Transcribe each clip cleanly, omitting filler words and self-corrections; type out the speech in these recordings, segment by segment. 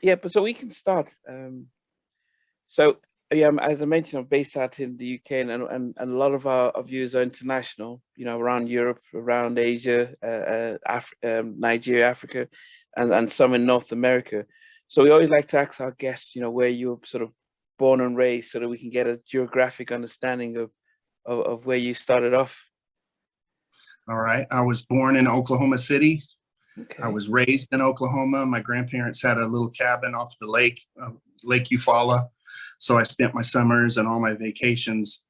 Yeah, but so we can start. So yeah, as I mentioned, I'm based out in the UK, and a lot of our views are international. You know, around Europe, around Asia, Nigeria, Africa, and some in North America. So we always like to ask our guests, you know, where you were sort of born and raised, so that we can get a geographic understanding of where you started off. All right. I was born in Oklahoma City. I Okay. was raised in Oklahoma. My grandparents had a little cabin off the lake, Lake Eufaula. So I spent my summers and all my vacations.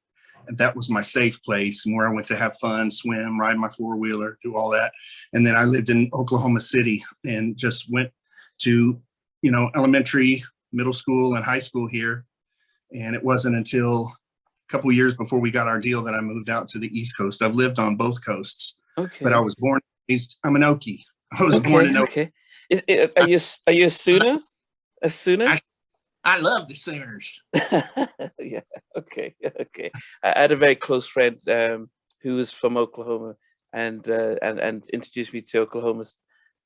And that was my safe place and where I went to have fun, swim, ride my four-wheeler, do all that. And then I lived in Oklahoma City and just went to, elementary, middle school, and high school here. And it wasn't until a couple of years before we got our deal that I moved out to the East Coast. I've lived on both coasts, but I Okay. was born and raised, I'm an Okie. I was born Okay. in Okie. Okay. Are you a Sooner? A Sooner? I, I love the Sooners. Yeah. Okay. Okay. I had a very close friend who was from Oklahoma, and introduced me to Oklahoma's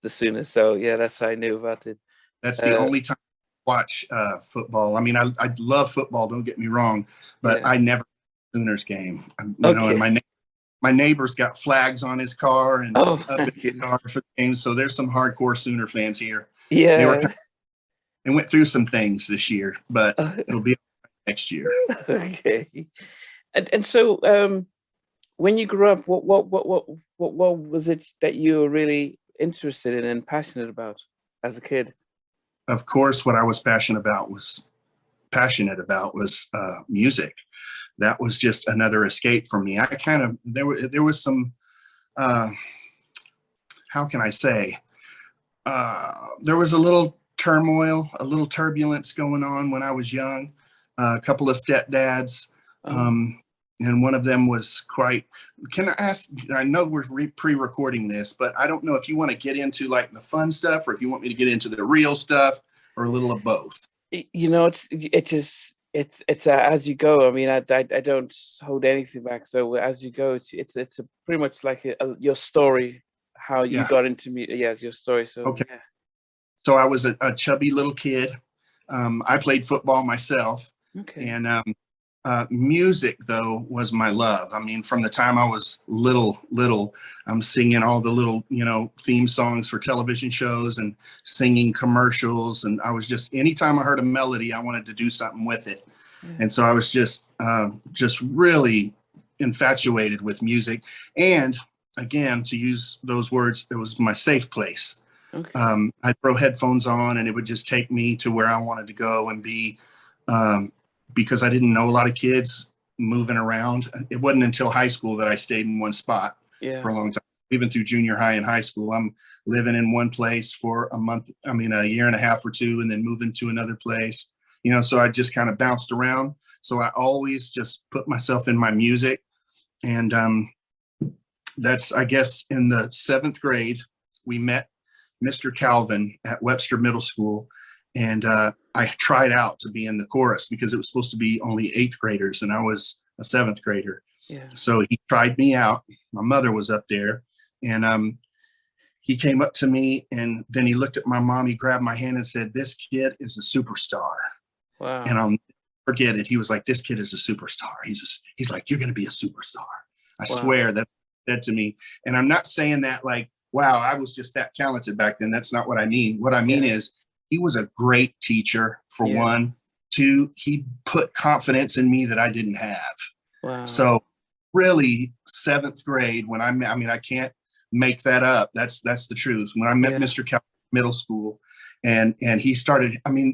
the Sooners. So yeah, that's how I knew about it. That's the Uh, only time I watch football. I mean, I love football, don't get me wrong, but yeah. I never Sooners game. And Okay. my neighbor's got flags on his car and Oh up my in the car goodness. for the game. So there's some hardcore Sooner fans here. They were Yeah. they went through some things this year, but it'll be next year. Okay. And so when you grew up, what was it that you were really interested in and passionate about as a kid? Of course, what I was passionate about was music. That was just another escape for me. I kind of there was some how can I say there was a little turmoil, a little turbulence going on when I was young. A couple of stepdads, Oh, um, and one of them was quite. Can I ask? I know we're pre-recording this, but I don't know if you want to get into like the fun stuff, or if you want me to get into the real stuff, or a little of both. it's as you go. I mean, I don't hold anything back. So as you go, it's a pretty much like your story, how you Yeah. got into me. Yeah, it's your story. So Okay. yeah. So I was a chubby little kid. I played football myself, Okay. and music though was my love. I mean, from the time I was little, I'm singing all the little, theme songs for television shows and singing commercials. And I was just, anytime I heard a melody, I wanted to do something with it. Yeah. And so I was just really infatuated with music. And again, to use those words, it was my safe place. Okay. I'd throw headphones on and it would just take me to where I wanted to go and be, because I didn't know a lot of kids moving around. It wasn't until high school that I stayed in one spot for Yeah. a long time. Even through junior high and high school, I'm living in one place for a month, a year and a half or two, and then moving to another place, so I just kind of bounced around. So I always just put myself in my music. And that's, I guess, in the 7th grade, we met Mr. Calvin at Webster Middle School. And I tried out to be in the chorus because it was supposed to be only 8th graders, and I was a 7th grader. Yeah. So he tried me out. My mother was up there, and he came up to me, and then he looked at my mom. He grabbed my hand and said, "This kid is a superstar." And Wow. I'll never forget it. He was like, "This kid is a superstar." He's like, "You're going to be a superstar." I Wow. swear that said to me. And I'm not saying that like, wow, I was just that talented back then. That's not what I mean. What I mean Yeah. is he was a great teacher, for Yeah. one. Two, he put confidence in me that I didn't have. Wow. So really 7th grade when I can't make that up. That's the truth. When I met Yeah. Mr. Kelly middle school and he started,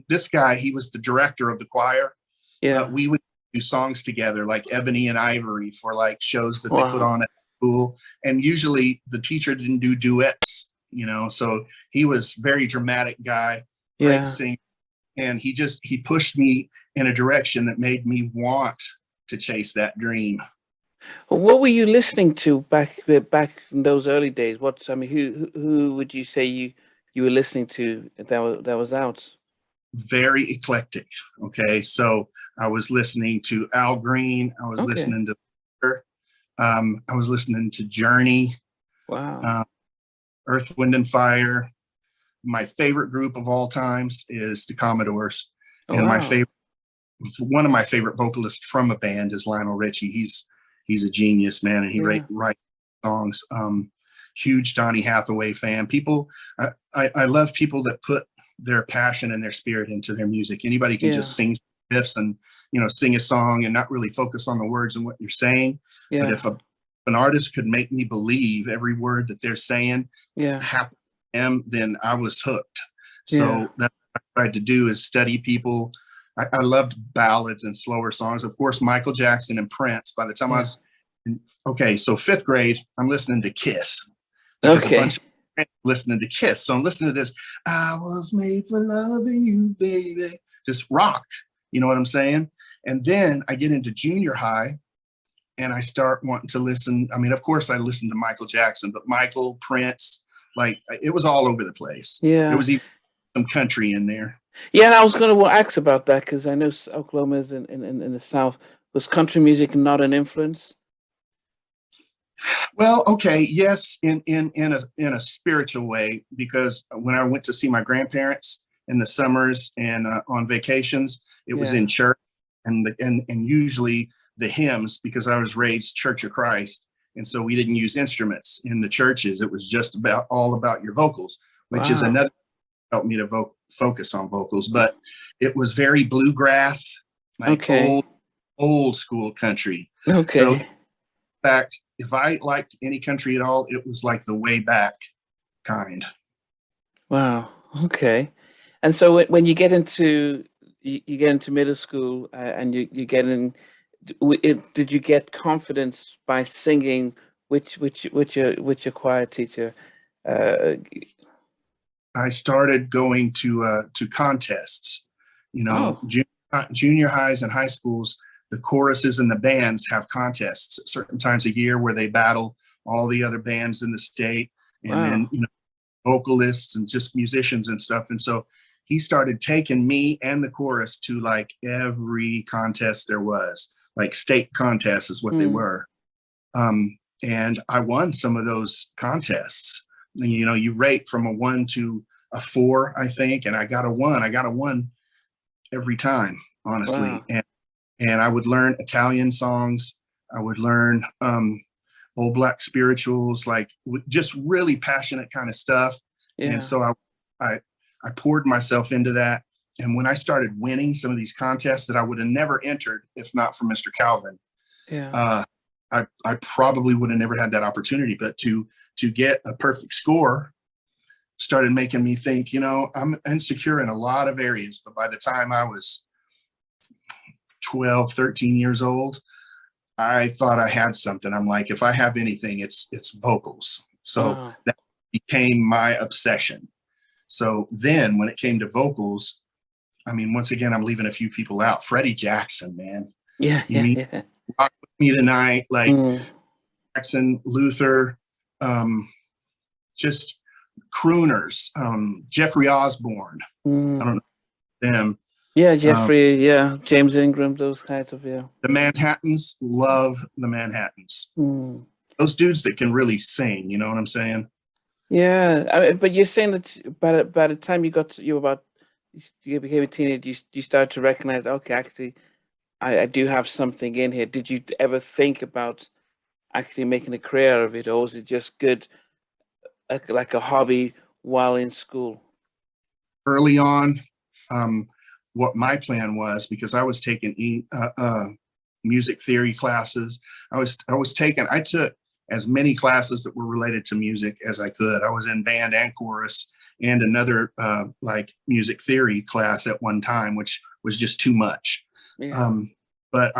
this guy, he was the director of the choir. Yeah. We would do songs together like Ebony and Ivory for like shows that they put Wow. on at school. And usually the teacher didn't do duets, so he was very dramatic guy, great Yeah. singer. And he pushed me in a direction that made me want to chase that dream. Well, what were you listening to back in those early days? Who would you say you were listening to that was out? Very eclectic. Okay. So I was listening to Al Green. I was Okay. listening to, I was listening to Journey, Wow. uh, Earth, Wind and Fire, my favorite group of all times is the Commodores. Oh, And wow. one of my favorite vocalists from a band is Lionel Richie. He's a genius, man, and he Yeah. writes songs. Huge Donny Hathaway fan. I love people that put their passion and their spirit into their music. Anybody can just sing riffs and, sing a song and not really focus on the words and what you're saying. Yeah. But if an artist could make me believe every word that they're saying, then I was hooked. So that's what I tried to do, is study people. I loved ballads and slower songs. Of course, Michael Jackson and Prince. By the time I was so 5th grade, I'm listening to Kiss. Because a bunch of friends listening to Kiss. So I'm listening to this, I was made for loving you, baby. Just rock. You know what I'm saying? And then I get into junior high and I start wanting to listen. I mean, of course, I listened to Michael Jackson, but Michael, Prince, like, it was all over the place. Yeah. There was even some country in there. Yeah, and I was going to ask about that, because I know Oklahoma is in the South. Was country music not an influence? Well, okay, yes, in a spiritual way, because when I went to see my grandparents in the summers and on vacations, it was in church, and usually the hymns, because I was raised Church of Christ, and so we didn't use instruments in the churches. It was just all about your vocals, which is another helped me to focus on vocals. But it was very bluegrass, like old school country. Okay. So, in fact, if I liked any country at all, it was like the way back kind. Wow. Okay. And so when you get into middle school, and you get in, did you get confidence by singing? Which your choir teacher? I started going to contests. Junior highs and high schools, the choruses and the bands have contests at certain times a year where they battle all the other bands in the state, and then vocalists and just musicians and stuff. And so he started taking me and the chorus to like every contest there was, like state contests is what they were. And I won some of those contests. And, you rate from a 1 to a 4, I think, and I got a 1. I got a 1 every time, honestly. Wow. And I would learn Italian songs. I would learn old black spirituals, like just really passionate kind of stuff. Yeah. And so I poured myself into that. And when I started winning some of these contests that I would have never entered if not for Mr. Calvin, I probably would have never had that opportunity. But to get a perfect score started making me think, I'm insecure in a lot of areas. But by the time I was 12, 13 years old, I thought I had something. I'm like, if I have anything, it's vocals. So that became my obsession. So then when it came to vocals, I mean, once again, I'm leaving a few people out. Freddie Jackson, man. Rock With Me Tonight, like Jackson, Luther, just crooners, Jeffrey Osborne. I don't know them. Yeah, Jeffrey, James Ingram, those kinds of, The Manhattans, love the Manhattans. Those dudes that can really sing, you know what I'm saying? Yeah, but you're saying that by the time you became a teenager, you started to recognize, okay, actually, I do have something in here. Did you ever think about actually making a career of it, or was it just good, like a hobby while in school? Early on, what my plan was, because I was taking music theory classes. I took as many classes that were related to music as I could. I was in band and chorus and another like music theory class at one time, which was just too much. Yeah. But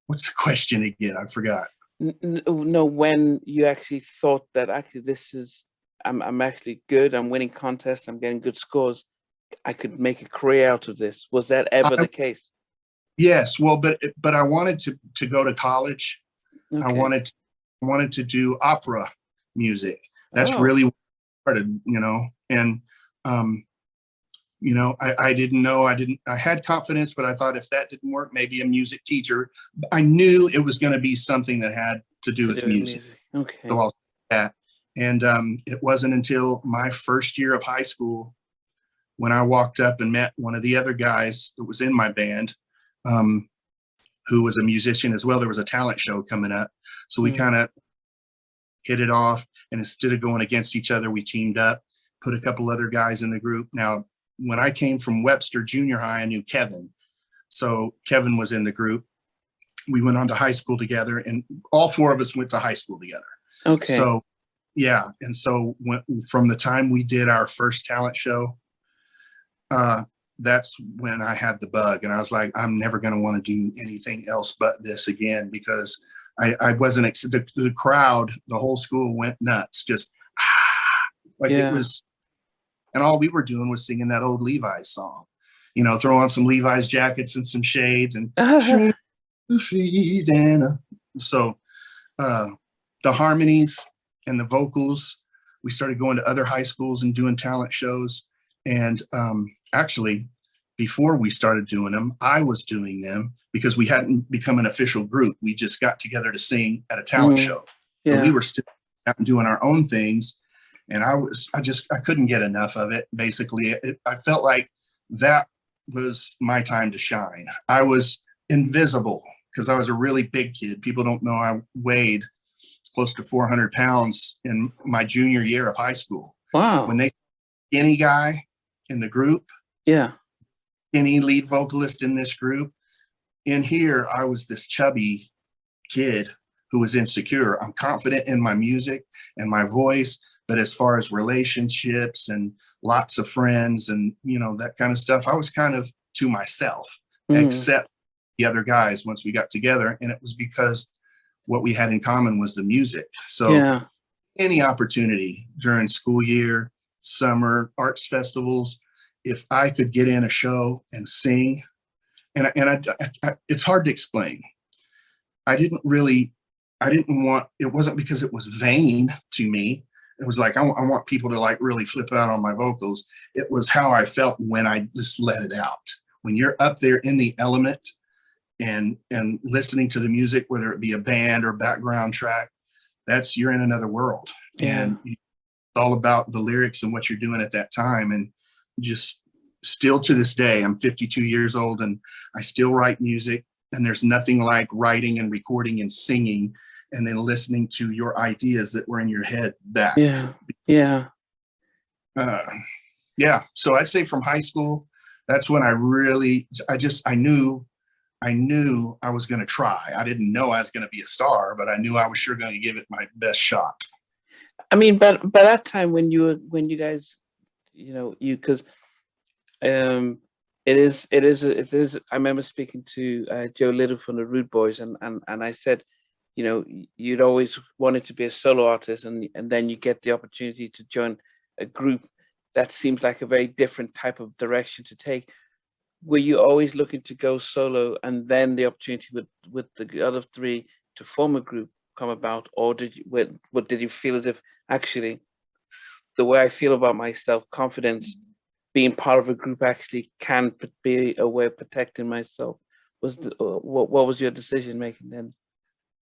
what's the question again? I forgot. No, when you actually thought that actually I'm actually good, I'm winning contests, I'm getting good scores, I could make a career out of this. Was that ever the case? Yes. Well, but I wanted to go to college. Okay. I wanted to do opera music. That's really what I started, and I didn't know. I had confidence, but I thought if that didn't work, maybe a music teacher. I knew it was going to be something that had to do with music. Okay. So I'll say that. And it wasn't until my first year of high school when I walked up and met one of the other guys that was in my band, who was a musician as well. There was a talent show coming up. So we kind of hit it off, and instead of going against each other, we teamed up, put a couple other guys in the group. Now, when I came from Webster Junior High, I knew Kevin. So Kevin was in the group. We went on to high school together, and all four of us went to high school together. Okay. So, yeah. And so from the time we did our first talent show, that's when I had the bug, and I was like, I'm never going to want to do anything else but this again, because I wasn't, the crowd, the whole school went nuts, just like it was, and all we were doing was singing that old Levi's song, throw on some Levi's jackets and some shades and feet and so the harmonies and the vocals, we started going to other high schools and doing talent shows. And actually, before we started doing them, I was doing them because we hadn't become an official group. We just got together to sing at a talent show. And we were still out and doing our own things. And I couldn't get enough of it. Basically, I felt like that was my time to shine. I was invisible because I was a really big kid. People don't know I weighed close to 400 pounds in my junior year of high school. Wow. When they skinny guy in the group, skinny lead vocalist in this group, in here, I was this chubby kid who was insecure. I'm confident in my music and my voice, but as far as relationships and lots of friends and, that kind of stuff, I was kind of to myself, except the other guys once we got together. And it was because what we had in common was the music. So any opportunity during school year, summer, arts festivals, if I could get in a show and sing, and it's hard to explain. It wasn't because it was vain to me. It was like, I want people to like really flip out on my vocals. It was how I felt when I just let it out. When you're up there in the element and listening to the music, whether it be a band or background track, you're in another world. And it's all about the lyrics and what you're doing at that time. And just still to this day, I'm 52 years old and I still write music, and there's nothing like writing and recording and singing and then listening to your ideas that were in your head back. So I'd say from high school, that's when I knew I was going to try. I didn't know I was going to be a star, but I knew I was sure going to give it my best shot. I mean, but by that time when you guys, because it is. I remember speaking to Joe Little from the Rude Boys, and I said, you'd always wanted to be a solo artist, and then you get the opportunity to join a group. That seems like a very different type of direction to take. Were you always looking to go solo, and then the opportunity with the other three to form a group come about, or did you feel as if actually the way I feel about myself, confidence, being part of a group actually can be a way of protecting myself? What was your decision making then?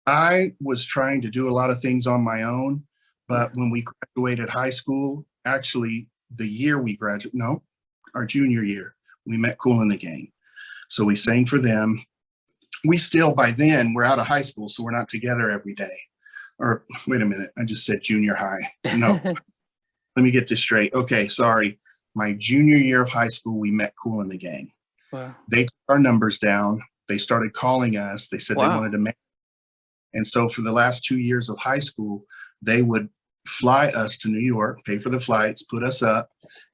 I was trying to do a lot of things on my own, but when we graduated high school, actually the year we graduated, our junior year, we met Kool and the Gang. So we sang for them. We still, by then, we're out of high school, so we're not together every day. Or wait a minute, I just said junior high. No, let me get this straight. Okay, sorry. My junior year of high school, we met Kool and the Gang. Wow. They took our numbers down. They started calling us. They said they wanted to make. And so for the last 2 years of high school, they would fly us to New York, pay for the flights, put us up,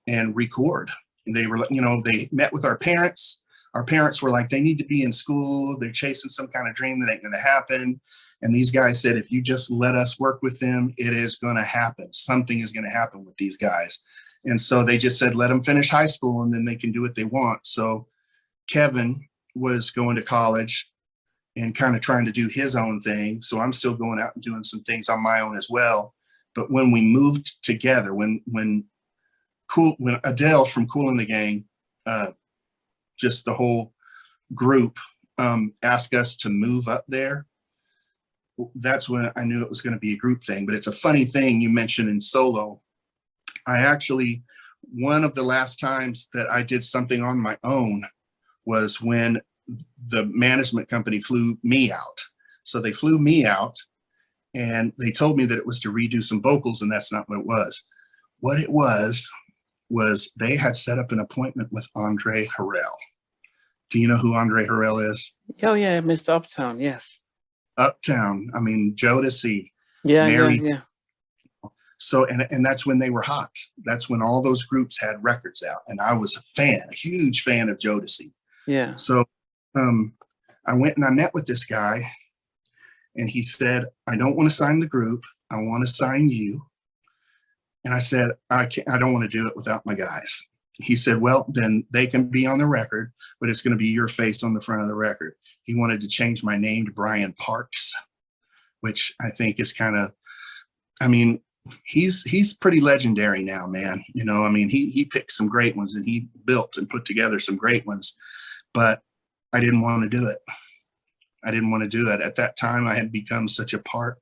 and record. And they were, they met with our parents. Our parents were like, they need to be in school. They're chasing some kind of dream that ain't going to happen. And these guys said, if you just let us work with them, it is going to happen. Something is going to happen with these guys. And so they just said, let them finish high school and then they can do what they want. So Kevin was going to college and kind of trying to do his own thing. So I'm still going out and doing some things on my own as well. But when we moved together, when Adele from Kool and the Gang, just the whole group, asked us to move up there, that's when I knew it was going to be a group thing. But it's a funny thing you mentioned in solo. I actually, one of the last times that I did something on my own was when the management company flew me out. So they flew me out and they told me that it was to redo some vocals, and that's not what it was. What it was they had set up an appointment with Andre Harrell. Do you know who Andre Harrell is? Oh yeah, Mr. Uptown, yes. Uptown. I mean, Jodeci, Yeah, Mary. yeah. So, and that's when they were hot. That's when all those groups had records out. And I was a huge fan of Jodeci. Yeah. So I went and I met with this guy, and he said, I don't want to sign the group. I want to sign you. And I said, I don't want to do it without my guys. He said, well, then they can be on the record, but it's going to be your face on the front of the record. He wanted to change my name to Brian Parks, which I think is kind of, I mean, he's pretty legendary now, man. You know, I mean, he picked some great ones, and he built and put together some great ones, but I didn't want to do it. I didn't want to do it. At that time, I had become such a part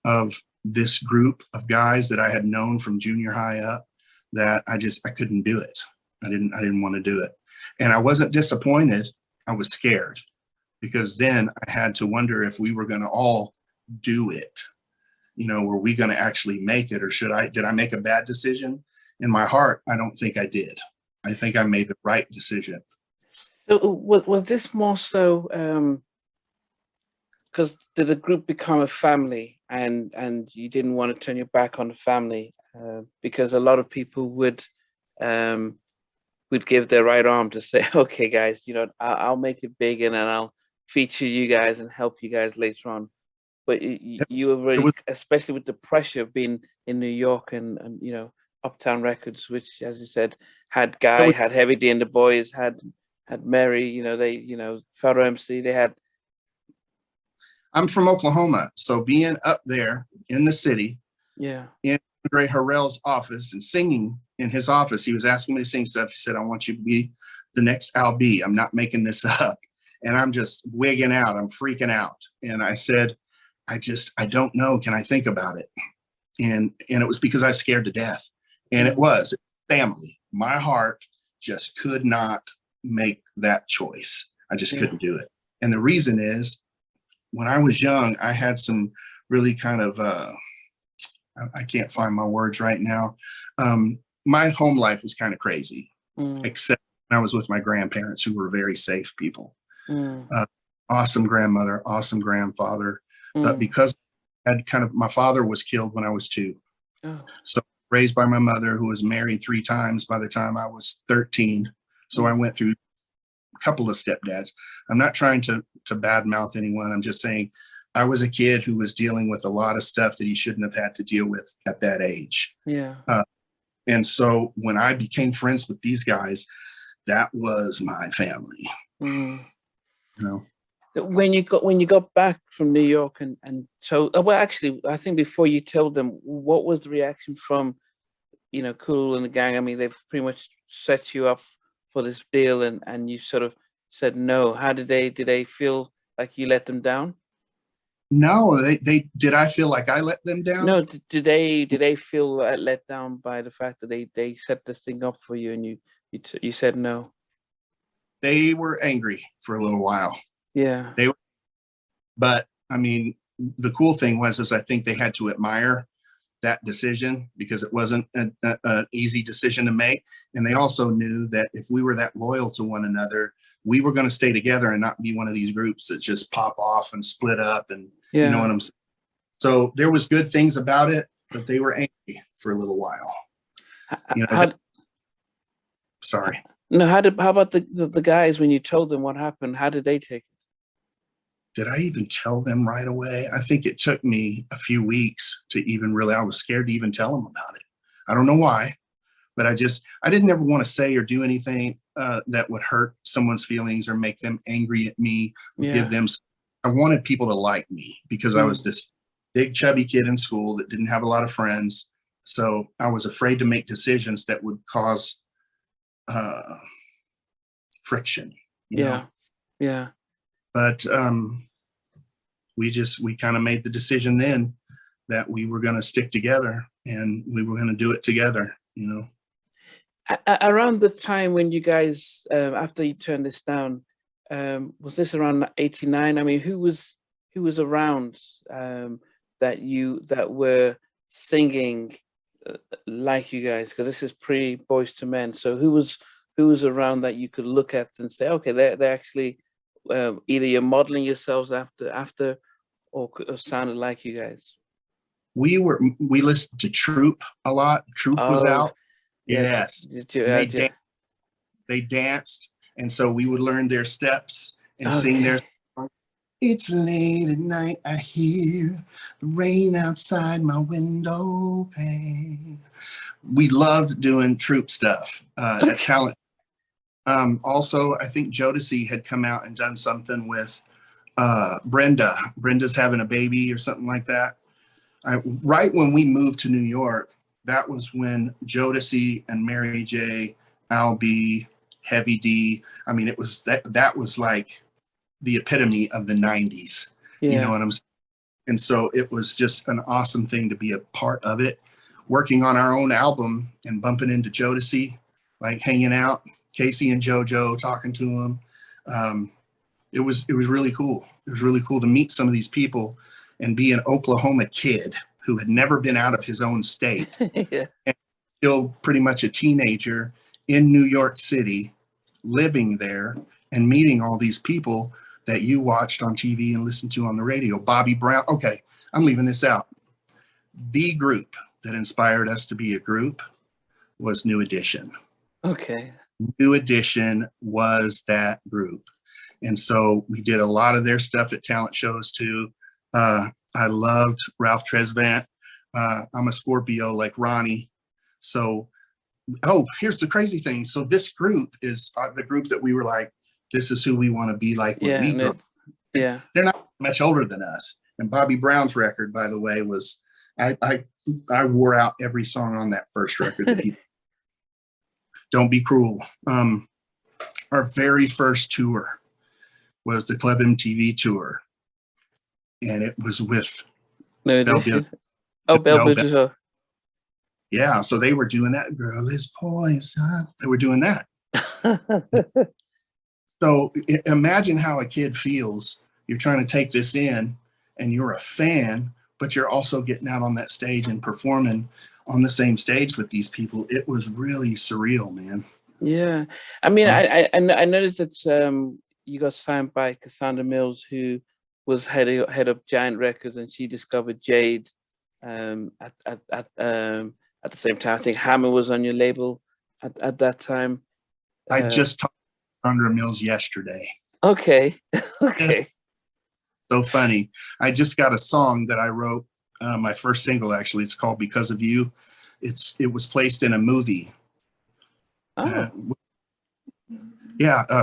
of this group of guys that I had known from junior high up that I couldn't do it. I didn't want to do it. And I wasn't disappointed. I was scared, because then I had to wonder if we were going to all do it. You know, were we going to actually make it, or did I make a bad decision? In my heart, I don't think I did. I think I made the right decision. So was this more so because did the group become a family, and you didn't want to turn your back on the family? Because a lot of people would give their right arm to say, okay, guys, you know, I'll make it big, and then I'll feature you guys and help you guys later on. But you were really, especially with the pressure of being in New York and you know, Uptown Records, which, as you said, had Guy, had Heavy D and the Boys, had Mary, you know, they, you know, Photo MC, they had. I'm from Oklahoma, so being up there in the city, yeah, in Andre Harrell's office and singing in his office, he was asking me to sing stuff. He said, I want you to be the next Al B. I'm not making this up. And I'm just wigging out. I'm freaking out. And I said, I don't know. Can I think about it? And it was because I was scared to death. And it was family. My heart just could not make that choice. I just couldn't do it. And the reason is, when I was young, I had some really kind of, I can't find my words right now. My home life was kind of crazy, except when I was with my grandparents, who were very safe people. Awesome grandmother, awesome grandfather. But because my father was killed when I was 2. So raised by my mother, who was married 3 times by the time I was 13. So I went through a couple of stepdads. I'm not trying to badmouth anyone. I'm just saying I was a kid who was dealing with a lot of stuff that he shouldn't have had to deal with at that age. Yeah. And so when I became friends with these guys, that was my family. You know. When you got back from New York and so, well, actually, I think before you told them, what was the reaction from, you know, Cool and the gang? I mean, they've pretty much set you up for this deal, and you sort of said no. How did they feel like you let them down? No, they did. I feel like I let them down? No, did they feel let down by the fact that they set this thing up for you, and you said no? They were angry for a little while. Yeah. But I mean, the cool thing was I think they had to admire that decision, because it wasn't an easy decision to make. And they also knew that if we were that loyal to one another, we were going to stay together and not be one of these groups that just pop off and split up. And you know what I'm saying? So there was good things about it, but they were angry for a little while. You know, sorry. No, how about the guys, when you told them what happened, how did they take it? Did I even tell them right away? I think it took me a few weeks to even really, I was scared to even tell them about it. I don't know why, but I didn't ever want to say or do anything that would hurt someone's feelings or make them angry at me, or give them, I wanted people to like me, because I was this big chubby kid in school that didn't have a lot of friends. So I was afraid to make decisions that would cause friction. You know? Yeah. But we kind of made the decision then that we were going to stick together and we were going to do it together, you know. Around the time when you guys, after you turned this down, was this around '89? I mean, who was around that were singing like you guys? Because this is pre Boys to Men. So who was around that you could look at and say, okay, they're actually either you're modeling yourselves after or sounded like you guys? We listened to Troop a lot. Troop was Oh, out. yeah. Yes. And they danced. And so we would learn their steps and sing their song. It's late at night, I hear the rain outside my window pane. We loved doing Troop stuff at Talent. Also, I think Jodeci had come out and done something with Brenda. Brenda's having a baby or something like that. Right when we moved to New York, that was when Jodeci and Mary J, Al B, Heavy D. I mean, it was that was like the epitome of the 90s. Yeah. You know what I'm saying? And so it was just an awesome thing to be a part of it. Working on our own album and bumping into Jodeci, like hanging out, Casey and JoJo, talking to them. It was really cool. It was really cool to meet some of these people and be an Oklahoma kid who had never been out of his own state. Yeah. And still pretty much a teenager in New York City, living there and meeting all these people that you watched on TV and listened to on the radio. Bobby Brown. Okay, I'm leaving this out. The group that inspired us to be a group was New Edition. Okay. New Edition was that group. And so we did a lot of their stuff at talent shows too. I loved Ralph Tresvant. I'm a Scorpio like Ronnie. So, here's the crazy thing. So this group is the group that we were like, this is who we want to be like when we grow up. Yeah. They're not much older than us. And Bobby Brown's record, by the way, was, I wore out every song on that first record. That Don't Be Cruel. Our very first tour was the Club MTV tour. And it was with Bell Biv. Yeah, so they were doing that. Girl is poison. They were doing that. So imagine how a kid feels. You're trying to take this in and you're a fan, but you're also getting out on that stage and performing on the same stage with these people. It was really surreal, man. Yeah. I mean, I noticed that you got signed by Cassandra Mills, who was head of Giant Records, and she discovered Jade at the same time. I think Hammer was on your label at that time. I just talked to Cassandra Mills yesterday. Okay. Okay. So funny. I just got a song that I wrote, my first single actually. It's called Because of You. It was placed in a movie. Oh.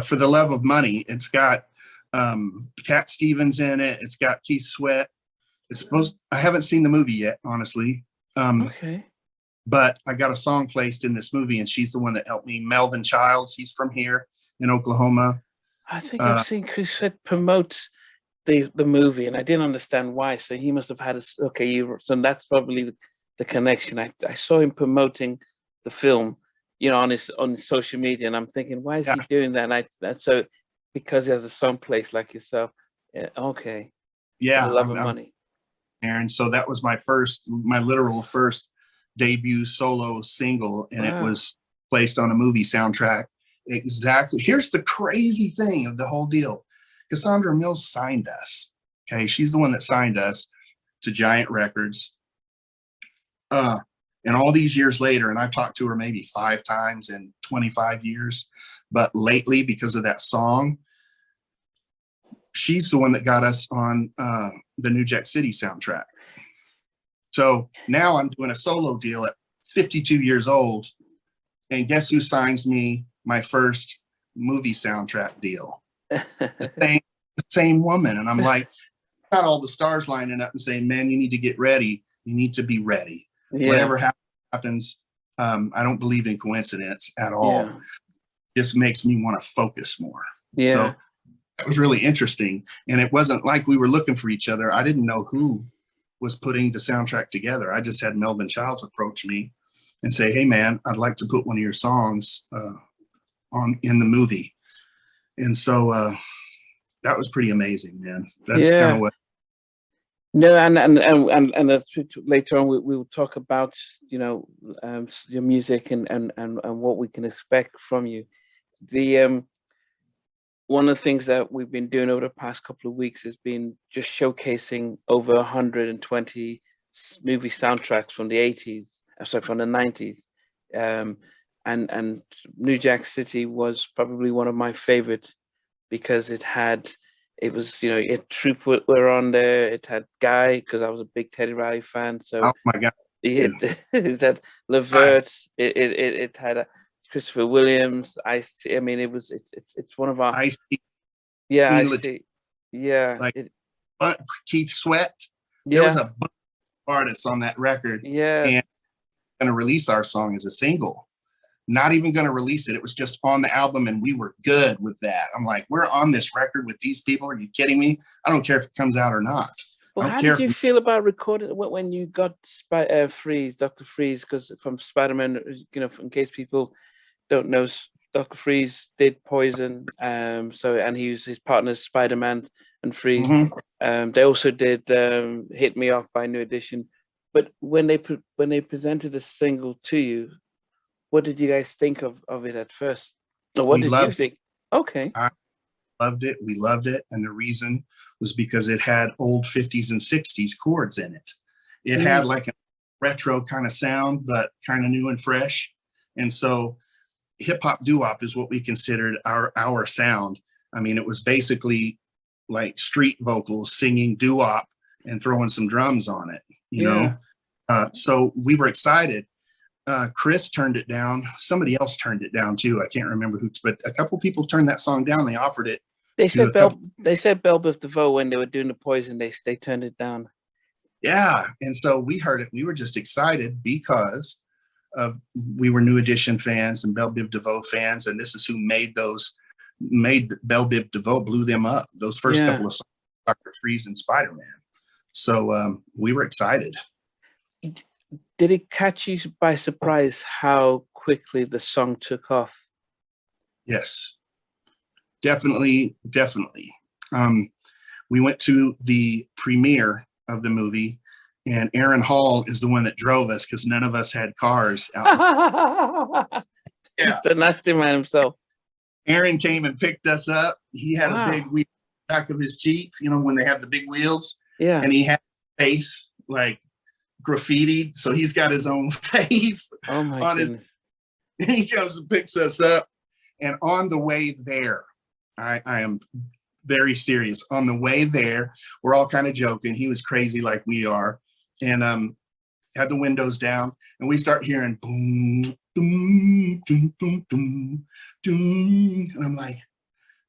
For the Love of Money. It's got Cat Stevens in it. It's got Keith Sweat. I haven't seen the movie yet, honestly. Okay. But I got a song placed in this movie, and she's the one that helped me. Melvin Childs, he's from here in Oklahoma. I think I've seen Chris Sweat promote the movie, and I didn't understand why. So he must have had so that's probably the connection. I saw him promoting the film, on his social media, and I'm thinking, why is he doing that? And so because he has a song placed like yourself. Yeah, okay. Yeah. The Love of Money. And so that was my literal first debut solo single, and it was placed on a movie soundtrack. Exactly. Here's the crazy thing of the whole deal. Cassandra Mills signed us. Okay. She's the one that signed us to Giant Records. And all these years later, and I've talked to her maybe 5 times in 25 years, but lately, because of that song, she's the one that got us on the New Jack City soundtrack. So now I'm doing a solo deal at 52 years old, and guess who signs me my first movie soundtrack deal? The same woman. And I'm like, got all the stars lining up and saying, man, you need to get ready. You need to be ready. Yeah. Whatever happens, I don't believe in coincidence at all. Yeah. Just makes me want to focus more. Yeah. So that was really interesting. And it wasn't like we were looking for each other. I didn't know who was putting the soundtrack together. I just had Melvin Childs approach me and say, "Hey man, I'd like to put one of your songs on in the movie." And so that was pretty amazing, man. That's kind of what. No, and later on we will talk about, you know, your music and what we can expect from you. The one of the things that we've been doing over the past couple of weeks has been just showcasing over 120 movie soundtracks from the 80s, sorry, from the 90s. And New Jack City was probably one of my favorites because it was, you know, Troop were on there. It had Guy, because I was a big Teddy Riley fan. So Oh my God. it had Levert. It had Christopher Williams. I mean, it's one of our. I see. Yeah, I see. Yeah. Like Keith Sweat. Yeah. There was a bunch of artists on that record. Yeah. And going to release our song as a single. Not even going to release it. It was just on the album, and we were good with that. I'm like, we're on this record with these people. Are you kidding me? I don't care if it comes out or not. Well, how did you feel about recording when you got Freeze, Dr. Freeze? Because from Spider-Man, you know, in case people don't know, Dr. Freeze did Poison. And he was his partners, Spider-Man and Freeze. Mm-hmm. They also did Hit Me Off by New Edition. But when they presented a single to you, what did you guys think of it at first? Or what did you think? Okay. I loved it. We loved it. And the reason was because it had old 50s and 60s chords in it. It had like a retro kind of sound, but kind of new and fresh. And so hip hop doo-wop is what we considered our sound. I mean, it was basically like street vocals singing doo-wop and throwing some drums on it, you know? So we were excited. Chris turned it down. Somebody else turned it down too. I can't remember who, but a couple people turned that song down. They offered it. They said Bell Biv DeVoe when they were doing the Poison. They turned it down. Yeah, and so we heard it. We were just excited because we were New Edition fans and Bell Biv DeVoe fans, and this is who made Bell Biv DeVoe, blew them up. Those first couple of songs, Dr. Freeze and Spider-Man. So we were excited. Did it catch you by surprise how quickly the song took off? Yes, definitely. We went to the premiere of the movie, and Aaron Hall is the one that drove us because none of us had cars. He's the nasty man himself. Aaron came and picked us up. He had a big wheel back of his Jeep, you know, when they have the big wheels. Yeah. And he had a face like graffitied, so he's got his own face on goodness. He comes and picks us up, and on the way there, I am very serious. On the way there, we're all kind of joking. He was crazy like we are, and had the windows down, and we start hearing boom, boom, boom, boom, boom, boom, and I'm like,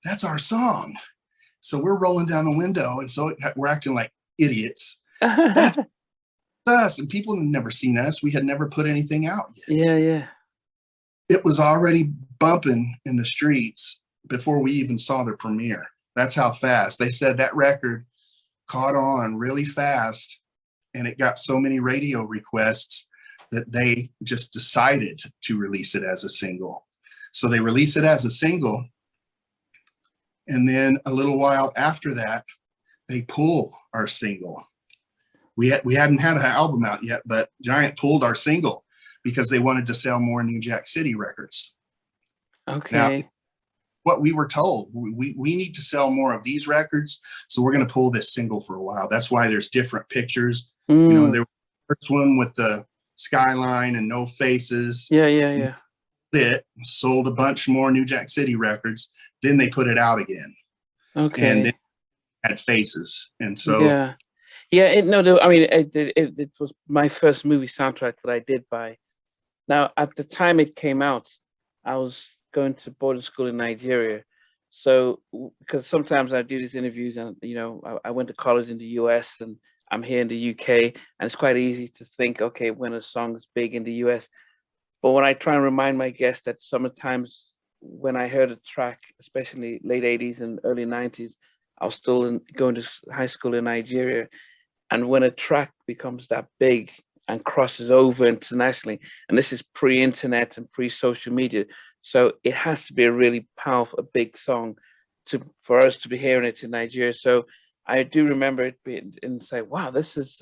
that's our song. So we're rolling down the window, and so we're acting like idiots. That's us, and people had never seen us. We had never put anything out yet. Yeah. It was already bumping in the streets before we even saw the premiere. That's how fast. They said that record caught on really fast, and it got so many radio requests that they just decided to release it as a single. So they released it as a single, and then a little while after that, they pull our single. We hadn't had an album out yet, but Giant pulled our single because they wanted to sell more New Jack City records. Okay. Now, what we were told, we need to sell more of these records, so we're going to pull this single for a while. That's why there's different pictures. You know, there was the first one with the skyline and no faces. Yeah. It sold a bunch more New Jack City records. Then they put it out again. Okay. And then had faces, and so. It was my first movie soundtrack that I did buy. Now, at the time it came out, I was going to boarding school in Nigeria. So, because sometimes I do these interviews, and you know, I went to college in the US and I'm here in the UK, and it's quite easy to think, okay, when a song is big in the US. But when I try and remind my guests that sometimes when I heard a track, especially late 80s and early 90s, I was still going to high school in Nigeria. And when a track becomes that big and crosses over internationally, and this is pre-internet and pre-social media, so it has to be a really powerful, a big song for us to be hearing it in Nigeria. So I do remember it being and say, wow, this is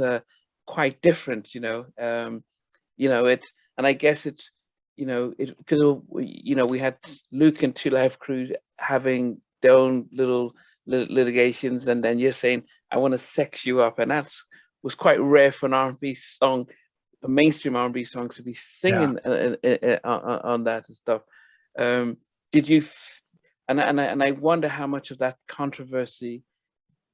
quite different, it's, and I guess it's, because we had Luke and Two Live Crew having their own little litigations, and then you're saying, I want to sex you up, and that was quite rare for an R&B song, a mainstream R&B song, to be singing on that and stuff. Did you? And I wonder how much of that controversy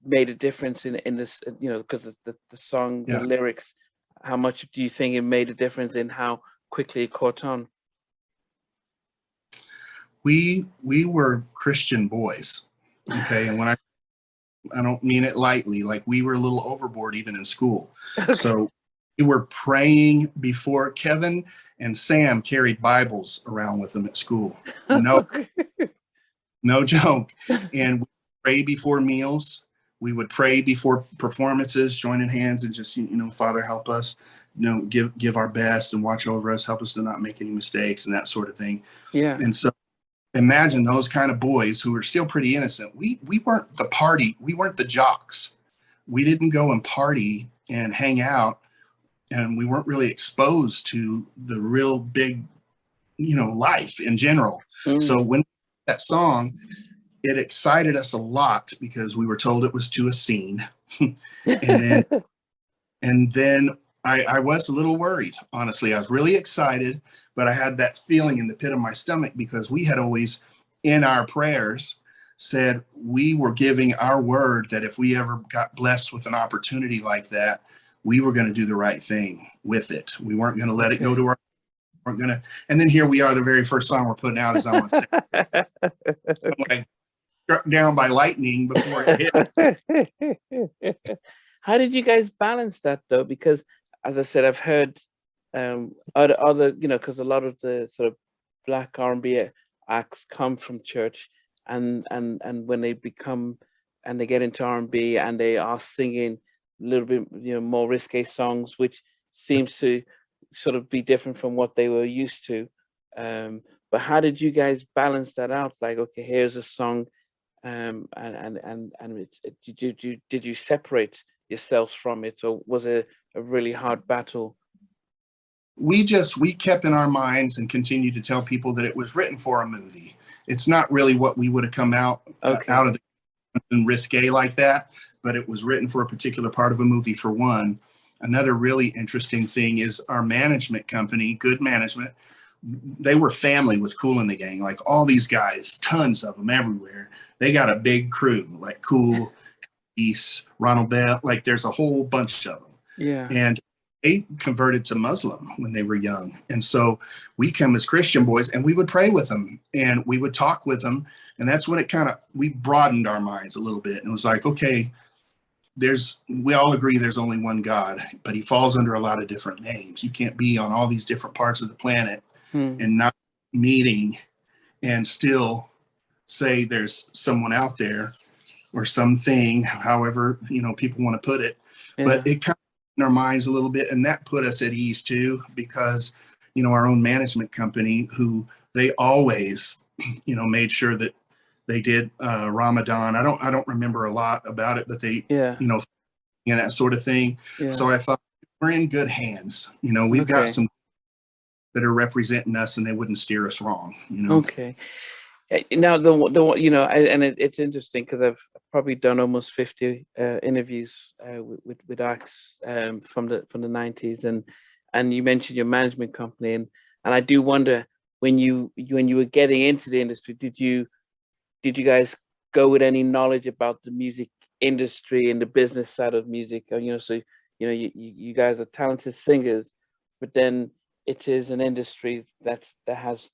made a difference in this, because the song, the lyrics. How much do you think it made a difference in how quickly it caught on? We were Christian boys, okay, and when I don't mean it lightly, like we were a little overboard even in school. Okay. So we were praying before. Kevin and Sam carried Bibles around with them at school. No, no joke. And we pray before meals. We would pray before performances, joining hands and just, Father, help us, give our best and watch over us, help us to not make any mistakes and that sort of thing. Yeah. And so imagine those kind of boys who were still pretty innocent. We weren't the party. We weren't the jocks. We didn't go and party and hang out, and we weren't really exposed to the real big, life in general. So when that song, it excited us a lot because we were told it was to a scene. and then I was a little worried, honestly. I was really excited, but I had that feeling in the pit of my stomach because we had always, in our prayers, said we were giving our word that if we ever got blessed with an opportunity like that, we were going to do the right thing with it. We weren't going to let it go to our, weren't going to. And then here we are, the very first song we're putting out is I Want to Say. Like, struck down by lightning before it hit. How did you guys balance that though? Because as I said, I've heard other, because a lot of the sort of Black R&B acts come from church, and when they become and they get into R&B and they are singing a little bit, more risque songs, which seems to sort of be different from what they were used to. But how did you guys balance that out? Like, okay, here's a song, and did you separate yourselves from it, or was it a really hard battle? We kept in our minds and continued to tell people that it was written for a movie. It's not really what we would have come out of the risque like that, but it was written for a particular part of a movie, for one. Another really interesting thing is our management company, Good Management. They were family with Kool and the Gang, like all these guys, tons of them everywhere. They got a big crew, like Kool, East, Ronald Bell, like there's a whole bunch of them. Yeah. And they converted to Muslim when they were young. And so we come as Christian boys and we would pray with them and we would talk with them. And that's when we broadened our minds a little bit. And it was like, okay, we all agree there's only one God, but he falls under a lot of different names. You can't be on all these different parts of the planet and not meeting and still say there's someone out there or something, however, people want to put it. Yeah. But it kind of in our minds a little bit, and that put us at ease too, because our own management company, who they always made sure that they did Ramadan. I don't remember a lot about it, but they and that sort of thing. So I thought we're in good hands. We've got some that are representing us and they wouldn't steer us wrong. Okay. Now it's interesting because I've probably done almost 50 interviews with acts from the 90s, and you mentioned your management company, and I do wonder, when you were getting into the industry, did you go with any knowledge about the music industry and the business side of music? So you guys are talented singers, but then it is an industry that has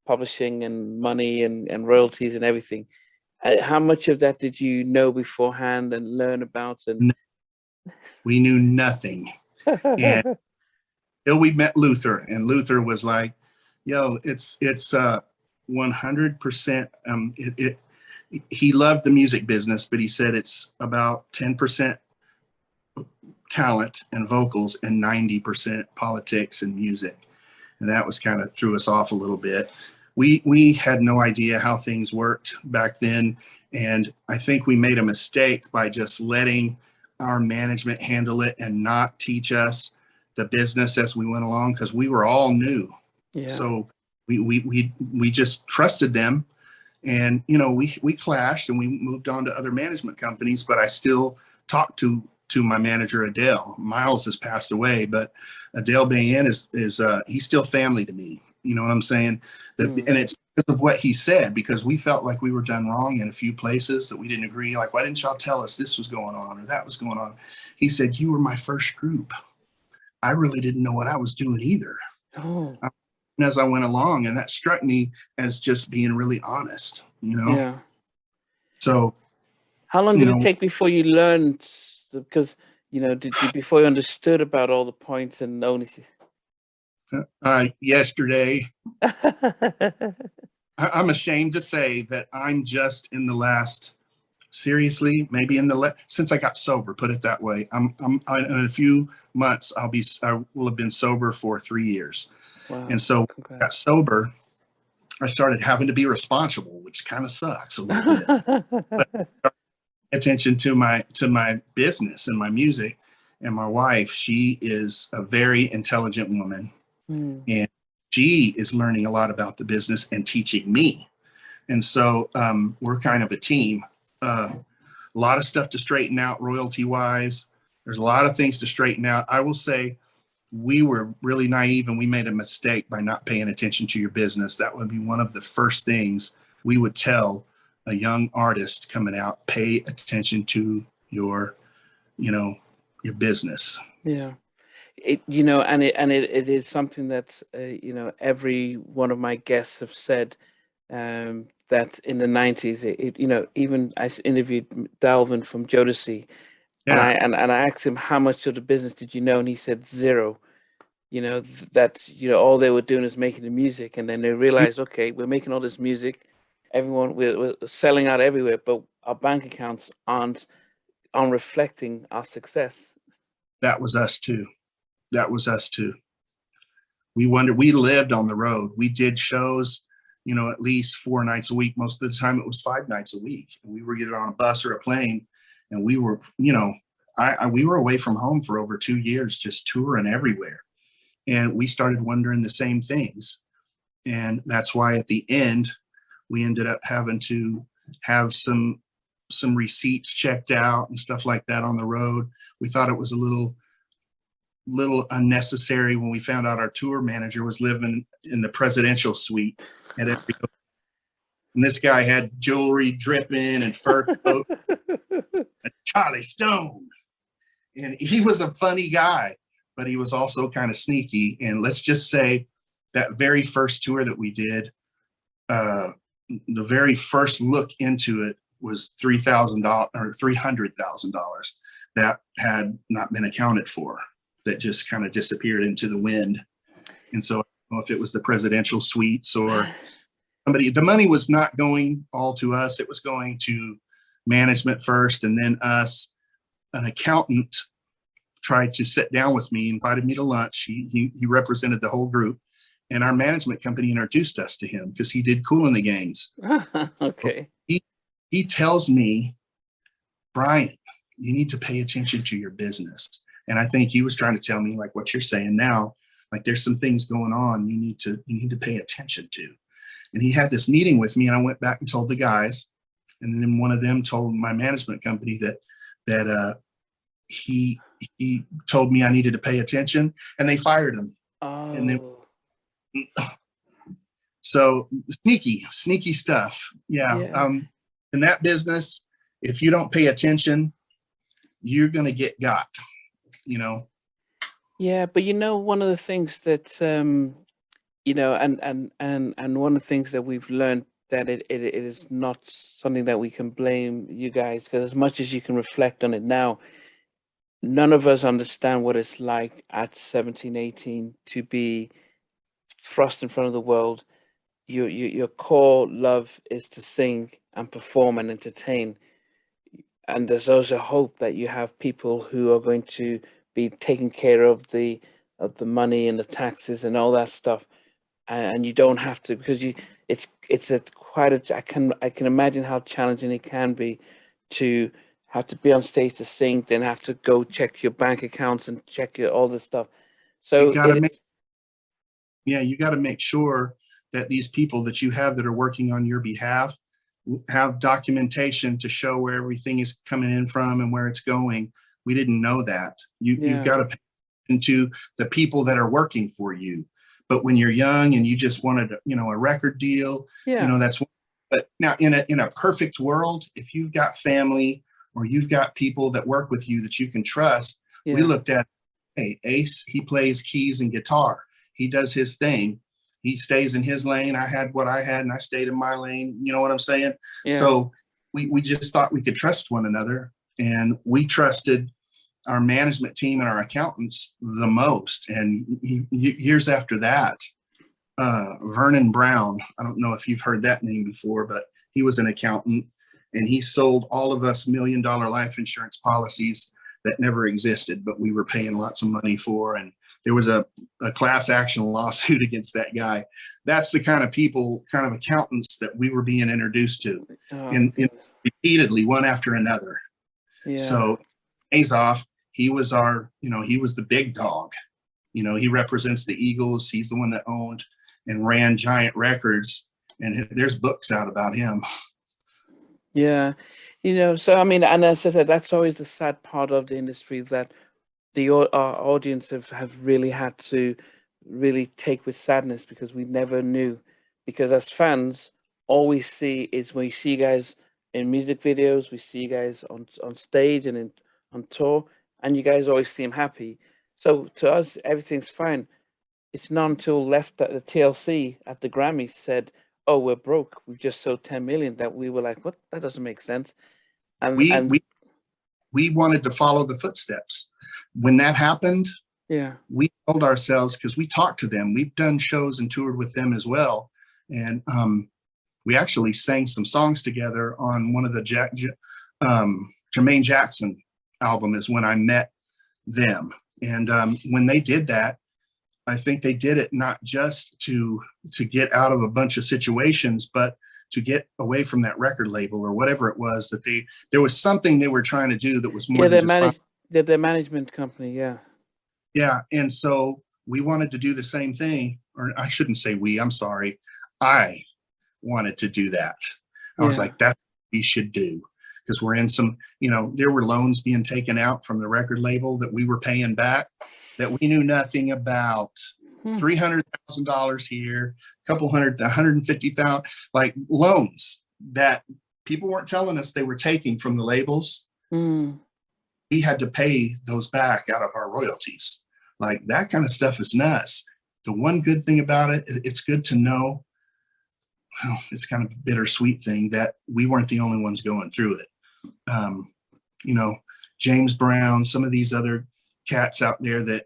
publishing and money and royalties and everything. How much of that did you know beforehand and learn about? And we knew nothing. And till we met Luther, and Luther was like, yo, it's 100%. He loved the music business, but he said it's about 10% talent and vocals and 90% politics and music. And that was kind of threw us off a little bit. We had no idea how things worked back then. And I think we made a mistake by just letting our management handle it and not teach us the business as we went along, because we were all new. Yeah. So we just trusted them. And, you know, we clashed and we moved on to other management companies, but I still talk to my manager, Adele. Miles has passed away, but Adele Bayan is he's still family to me. You know what I'm saying? And it's because of what he said, because we felt like we were done wrong in a few places that we didn't agree. Like, why didn't y'all tell us this was going on or that was going on? He said, you were my first group. I really didn't know what I was doing either. Oh. As I went along, and that struck me as just being really honest, you know? Yeah. So how long did it take before you learned? Because, you know, before you understood about all the points and only yesterday. I'm ashamed to say that I'm just in the last, seriously, maybe since I got sober, put it that way. In a few months, I will have been sober for 3 years. Wow. And so Congrats. when I got sober, I started having to be responsible, which kind of sucks a little bit. But attention to my business and my music. And my wife, she is a very intelligent woman. And she is learning a lot about the business and teaching me. And so we're kind of a team. A lot of stuff to straighten out royalty wise. There's a lot of things to straighten out. I will say we were really naive and we made a mistake by not paying attention to your business. That would be one of the first things we would tell a young artist coming out: pay attention to your business. Yeah. It is something that every one of my guests have said, that in the 90s, even I interviewed Dalvin from Jodeci, Yeah. and I asked him, how much of the business did you know, and he said zero. All they were doing is making the music, and then they realized, okay, we're making all this music, we're selling out everywhere, but our bank accounts aren't reflecting our success. That was us too. We lived on the road. We did shows, at least 4 nights a week. Most of the time it was 5 nights a week. And we were either on a bus or a plane. And we were, we were away from home for over 2 years, just touring everywhere. And we started wondering the same things. And that's why at the end, we ended up having to have some receipts checked out and stuff like that on the road. We thought it was a little unnecessary when we found out our tour manager was living in the presidential suite at every. And this guy had jewelry dripping and fur coat, and Charlie Stone. And he was a funny guy, but he was also kind of sneaky. And let's just say that very first tour that we did, the very first look into it was $3,000 or $300,000 that had not been accounted for, that just kind of disappeared into the wind. And so I don't know if it was the presidential suites or somebody. The money was not going all to us. It was going to management first, and then us. An accountant tried to sit down with me, invited me to lunch. He represented the whole group, and our management company introduced us to him because he did Kool and the Gangs. Okay. So he tells me, Bryan, you need to pay attention to your business. And I think he was trying to tell me, like what you're saying now, like there's some things going on you need to pay attention to. And he had this meeting with me, and I went back and told the guys, and then one of them told my management company that he told me I needed to pay attention, and they fired him. Oh. And then so sneaky stuff. Yeah. In that business, if you don't pay attention, you're going to get got, Yeah, but one of the things that and one of the things that we've learned, that it is not something that we can blame you guys, because as much as you can reflect on it now, none of us understand what it's like at 17, 18 to be thrust in front of the world, your core love is to sing and perform and entertain, and there's also hope that you have people who are going to be taking care of the money and the taxes and all that stuff, and you don't have to, because you it's a quite a I can imagine how challenging it can be to have to be on stage to sing, then have to go check your bank accounts and check your all this stuff. You So got to it make, is, yeah, you got to make sure that these people that you have that are working on your behalf have documentation to show where everything is coming in from and where it's going. We didn't know that. You've yeah, got to pay attention to the people that are working for you. But when you're young and you just wanted, a record deal, yeah, that's. But now, in a perfect world, if you've got family or you've got people that work with you that you can trust, we yeah, looked at, hey, Ace, he plays keys and guitar. He does his thing. He stays in his lane. I had what I had and I stayed in my lane. You know what I'm saying? yeah, So we just thought we could trust one another, and we trusted our management team and our accountants the most. And years after that, Vernon Brown, I don't know if you've heard that name before, but he was an accountant, and he sold all of us $1 million life insurance policies that never existed, but we were paying lots of money for. And there was a class action lawsuit against that guy. That's the kind of people, kind of accountants that we were being introduced to, oh in goodness, repeatedly, one after another. yeah, So days off, he was he was the big dog. He represents the Eagles. He's the one that owned and ran Giant Records, and there's books out about him. yeah. So I mean, and as I said, that's always the sad part of the industry, that our audience have really had to really take with sadness, because we never knew. Because as fans, all we see is, when we see you guys in music videos, we see you guys on stage and on tour, and you guys always seem happy. So to us, everything's fine. It's not until left that the TLC at the Grammys said, "Oh, we're broke. We've just sold 10 million," that we were like, "What? That doesn't make sense." And We and we we wanted to follow the footsteps. When that happened, yeah, we told ourselves, because we talked to them. We've done shows and toured with them as well, and we actually sang some songs together on one of the Jermaine Jackson album. Is when I met them, and when they did that, I think they did it not just to get out of a bunch of situations, but to get away from that record label or whatever it was that there was something they were trying to do that was more yeah, than just fun. they're their management company. Yeah, Yeah. And so we wanted to do the same thing, or I shouldn't say we, I'm sorry. I wanted to do that. I was yeah, like, that's what we should do, because we're in some, there were loans being taken out from the record label that we were paying back that we knew nothing about. hmm. $300,000 here, a couple hundred, 150,000, like loans that people weren't telling us they were taking from the labels. Mm. We had to pay those back out of our royalties. Like, that kind of stuff is nuts. The one good thing about it, it's good to know, well, it's kind of a bittersweet thing that we weren't the only ones going through it. Um, you know, James Brown, some of these other cats out there that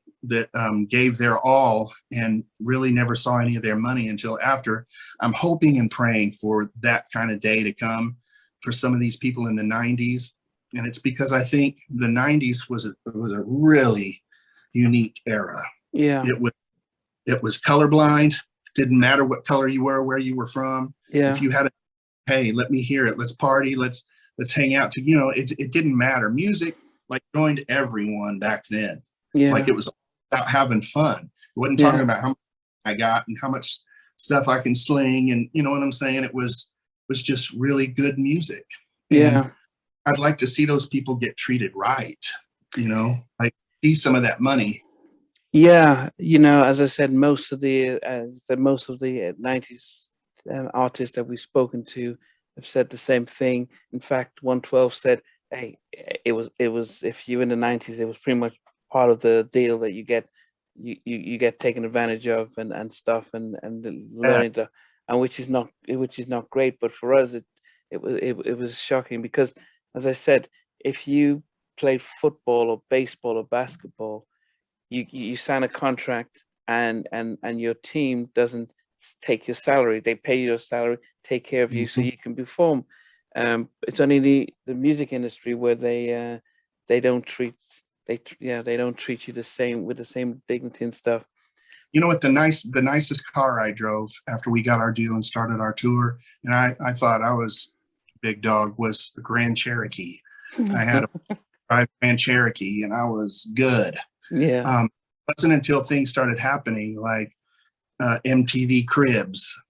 gave their all and really never saw any of their money until after. I'm hoping and praying for that kind of day to come for some of these people in the 90s. And it's because I think the 90s was a really unique era. Yeah, It was colorblind. Didn't matter what color you were, where you were from. If yeah, you had a, hey, let me hear it. Let's party. Let's hang out. It didn't matter. Music like joined everyone back then. Like, yeah, it was about having fun. It wasn't talking yeah, about how much I got and how much stuff I can sling, and you know what I'm saying. It was just really good music, and yeah, I'd like to see those people get treated right. Like, see some of that money. yeah. As I said, most of the 90s artists that we've spoken to have said the same thing. In fact, 112 said, "Hey, it was if you're in the 90s, it was pretty much part of the deal that you get taken advantage of and stuff, and Yeah, learning to, and which is not great. But for us, it was shocking, because, as I said, if you played football or baseball or basketball, you sign a contract, and your team doesn't take your salary. They pay your salary, take care of you so you can perform. It's only the music industry where they don't treat they don't treat you the same with the same dignity and stuff. You know what, the nicest car I drove after we got our deal and started our tour, and I thought I was big dog, was a Grand Cherokee. I had a Grand Cherokee and I was good. Yeah. It wasn't until things started happening like MTV Cribs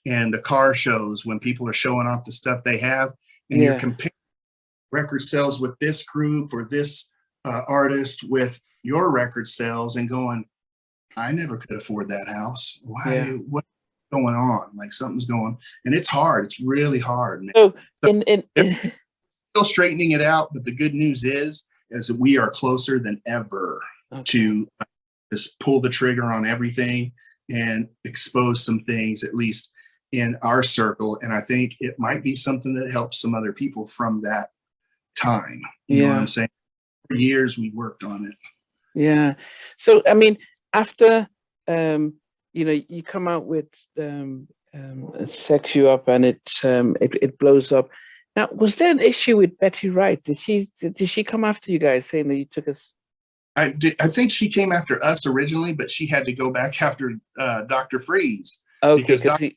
and the car shows when people are showing off the stuff they have, and you're comparing record sales with this group or this artist with your record sales and going, I never could afford that house. Why? What's going on? Like something's going, and it's hard. It's really hard. Man. So still straightening it out, but the good news is that we are closer than ever to just pull the trigger on everything and expose some things, at least in our circle. And I think it might be something that helps some other people from that time. You know what I'm saying? For years we worked on it. Yeah. So I mean, after you come out with Sex You Up and it blows up. Now, was there an issue with Betty Wright? Did she come after you guys saying that you took us? I think she came after us originally, but she had to go back after Dr. Freeze because Dr.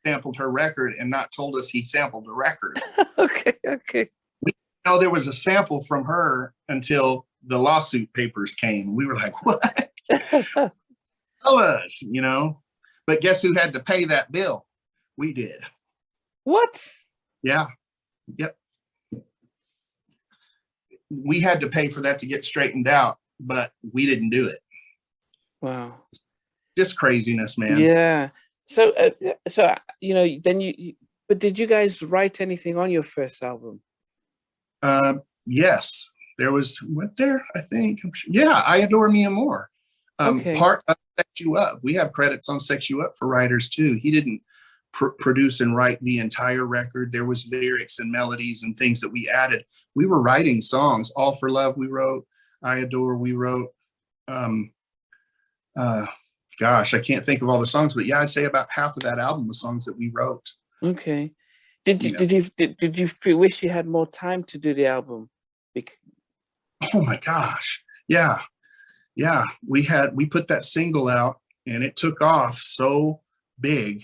sampled her record and not told us he sampled the record. Okay. We didn't know there was a sample from her until the lawsuit papers came. We were like, what? Tell us, But guess who had to pay that bill? We did. What? Yeah. Yep. We had to pay for that to get straightened out, but we didn't do it. Wow. Just craziness, man. Yeah. So then but did you guys write anything on your first album? Yes. There was I think. Yeah, I Adore Me and More. Part of Sex You Up. We have credits on Sex You Up for writers too. He didn't produce and write the entire record. There was lyrics and melodies and things that we added. We were writing songs. All for Love we wrote. I Adore we wrote. Gosh, I can't think of all the songs, but yeah, I'd say about half of that album was songs that we wrote. Okay. Did you wish you had more time to do the album? Oh my gosh. Yeah. We put that single out and it took off so big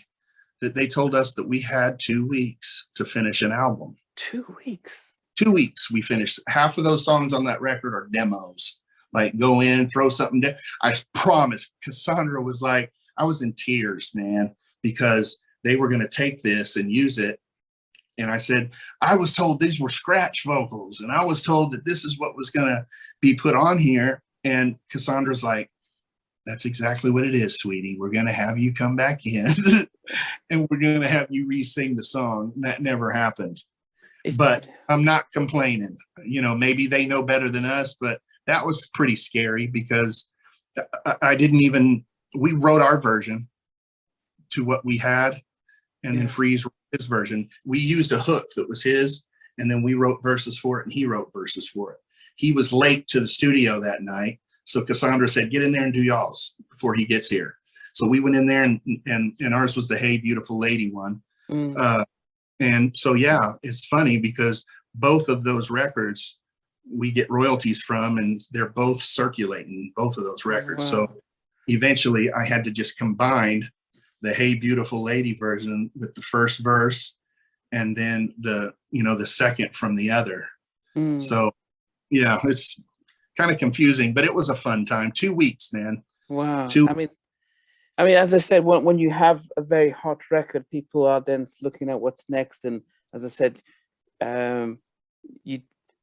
that they told us that we had 2 weeks to finish an album. 2 weeks? 2 weeks we finished. Half of those songs on that record are demos. Like go in, throw something down. I promise, Cassandra was like, I was in tears, man, because they were going to take this and use it. And I said, I was told these were scratch vocals and I was told that this is what was going to be put on here. And Cassandra's like, that's exactly what it is, sweetie. We're going to have you come back in and we're going to have you re-sing the song. And that never happened. But I'm not complaining. Maybe they know better than us, but that was pretty scary because we wrote our version to what we had and then Freeze wrote his version. We used a hook that was his and then we wrote verses for it and he wrote verses for it. He was late to the studio that night. So Cassandra said, get in there and do y'all's before he gets here. So we went in there and ours was the Hey Beautiful Lady one. And so, yeah, it's funny because both of those records we get royalties from and they're both circulating, both of those records. Wow. So eventually I had to just combine the Hey Beautiful Lady version with the first verse and then the second from the other. So yeah, it's kind of confusing, but it was a fun time. 2 weeks, man. Wow. I mean, as I said, when you have a very hot record, people are then looking at what's next. And as I said, you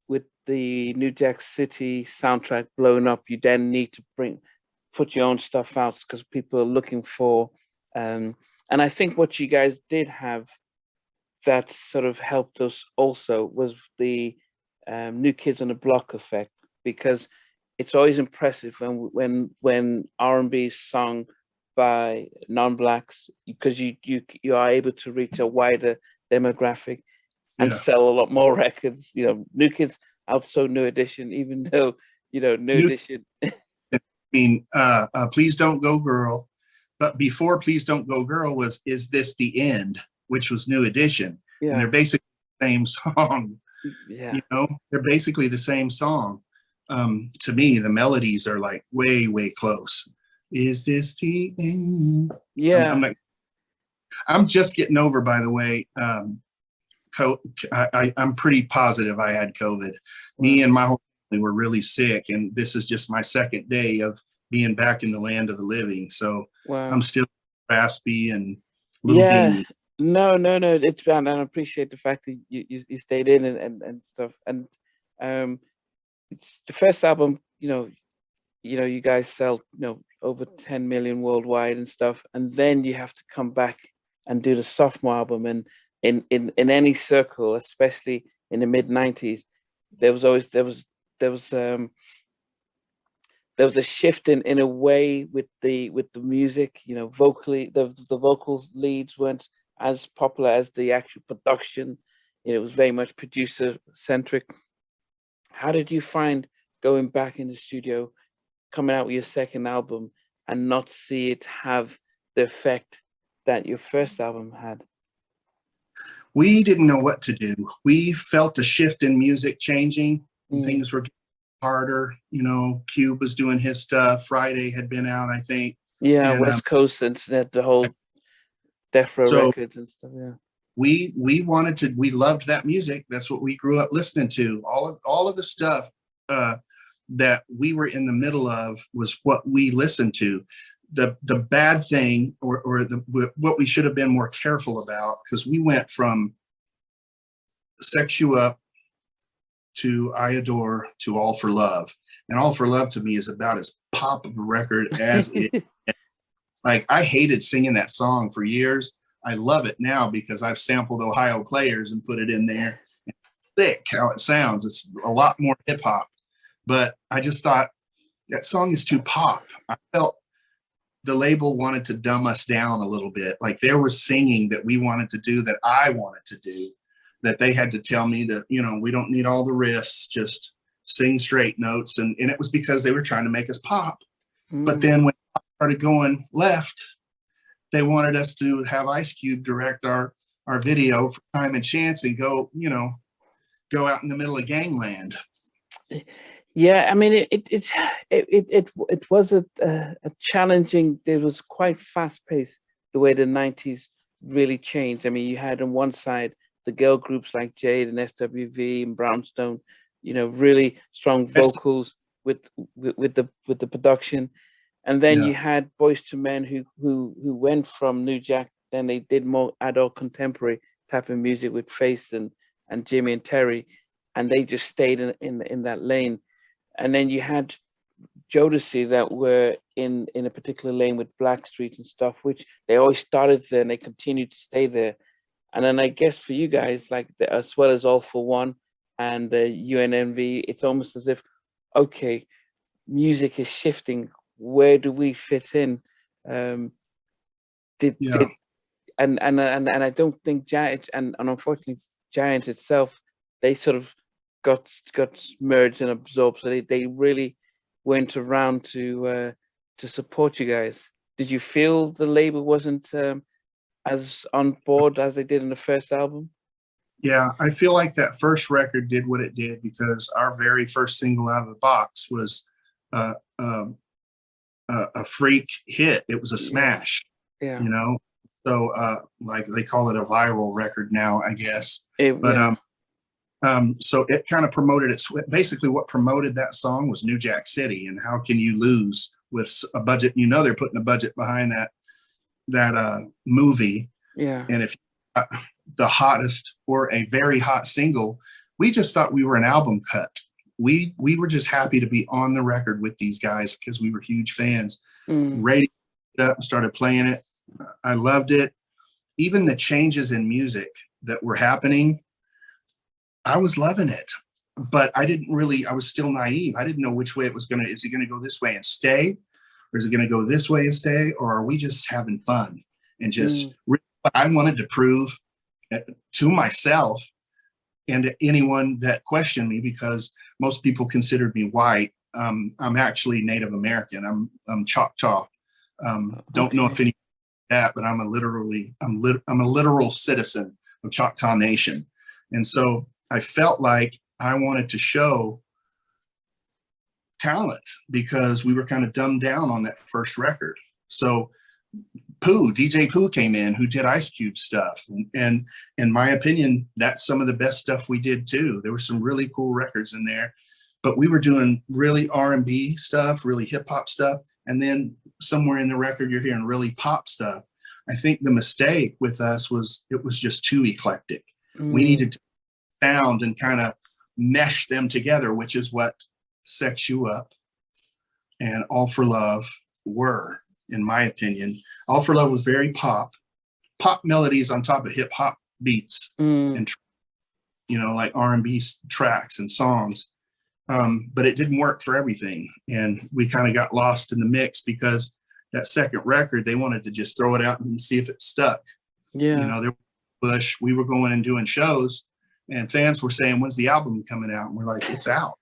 with the New Jack City soundtrack blowing up, you then need to put your own stuff out because people are looking for. And I think what you guys did have that sort of helped us also was the New Kids on the Block effect, because it's always impressive when R&B is sung by non-blacks, because you are able to reach a wider demographic and sell a lot more records. New Kids outsold New Edition, even though New Edition. I mean, Please Don't Go Girl, but before Please Don't Go Girl was Is This the End, which was New Edition. Yeah. And they're basically the same song. Yeah. You know, they're basically the same song. To me, the melodies are like way, way close. Is this the end? Yeah. I'm just getting over, by the way. I'm pretty positive I had COVID. Me and my whole family were really sick, and this is just my second day of being back in the land of the living. So I'm still raspy and a little dingy. No, it's fine, and I appreciate the fact that you stayed in and stuff. And the first album, you guys sell over 10 million worldwide and stuff, and then you have to come back and do the sophomore album. And in any circle, especially in the mid-90s, there was a shift in a way with the music. Vocally, the vocals leads weren't as popular as the actual production. It was very much producer centric. How did you find going back in the studio, coming out with your second album, and not see it have the effect that your first album had? We didn't know what to do. We felt a shift in music changing. Things were getting harder. Cube was doing his stuff. Friday had been out, I think. Yeah, and, West Coast Internet, the whole Death Row records and stuff. Yeah. We loved that music. That's what we grew up listening to. All of the stuff that we were in the middle of was what we listened to. The bad thing, or what we should have been more careful about, because we went from Sex You Up to I Adore to All for Love, and All for Love to me is about as pop of a record as it. Like, I hated singing that song for years. I love it now because I've sampled Ohio Players and put it in there. It's sick how it sounds. It's a lot more hip hop, but I just thought that song is too pop. I felt the label wanted to dumb us down a little bit. Like, there was singing that we wanted to do, that I wanted to do, that they had to tell me to, we don't need all the riffs, just sing straight notes. And it was because they were trying to make us pop. But then when I started going left, they wanted us to have Ice Cube direct our video for Time and Chance and go out in the middle of gangland. Yeah, I mean, it was a challenging. It was quite fast paced, the way the 90s really changed. I mean, you had on one side the girl groups like Jade and SWV and Brownstone, really strong vocals with the production. And then you had Boyz II Men who went from New Jack, then they did more adult contemporary type of music with Faith and Jimmy and Terry, and they just stayed in that lane. And then you had Jodeci that were in a particular lane with Blackstreet and stuff, which they always started there and they continued to stay there. And then I guess for you guys, like as well as All for One and UNMV, it's almost as if, okay, music is shifting. Where do we fit in? And I don't think Giant and unfortunately Giant itself, they sort of got merged and absorbed, so they really weren't around to support you guys. Did you feel the label wasn't as on board as they did in the first album? Yeah, I feel like that first record did what it did because our very first single out of the box was a freak hit. It was a smash. Yeah. So like they call it a viral record now, I guess. So it kind of promoted it. Basically, what promoted that song was New Jack City, and how can you lose with a budget? They're putting a budget behind that movie. Yeah. And if the hottest or a very hot single, we just thought we were an album cut. We were just happy to be on the record with these guys because we were huge fans. Radio it up and started playing it. I loved it. Even the changes in music that were happening, I was loving it. But I was still naive. I didn't know which way it was is it gonna go this way and stay? Or is it gonna go this way and stay? Or are we just having fun? And just I wanted to prove to myself and to anyone that questioned me, because most people considered me white. I'm actually Native American. I'm Choctaw. Don't know if any that, but I'm a literal citizen of Choctaw Nation. And so I felt like I wanted to show talent because we were kind of dumbed down on that first record. So DJ Pooh came in, who did Ice Cube stuff. And in my opinion, that's some of the best stuff we did too. There were some really cool records in there, but we were doing really R&B stuff, really hip hop stuff. And then somewhere in the record, you're hearing really pop stuff. I think the mistake with us was it was just too eclectic. We needed to sound and kind of mesh them together, which is what Sex You Up and All for Love were, in my opinion. All for Love was very pop melodies on top of hip hop beats and, like R&B tracks and songs. But it didn't work for everything. And we kind of got lost in the mix because that second record, they wanted to just throw it out and see if it stuck. Yeah. There was Bush, we were going and doing shows and fans were saying, when's the album coming out? And we're like, it's out.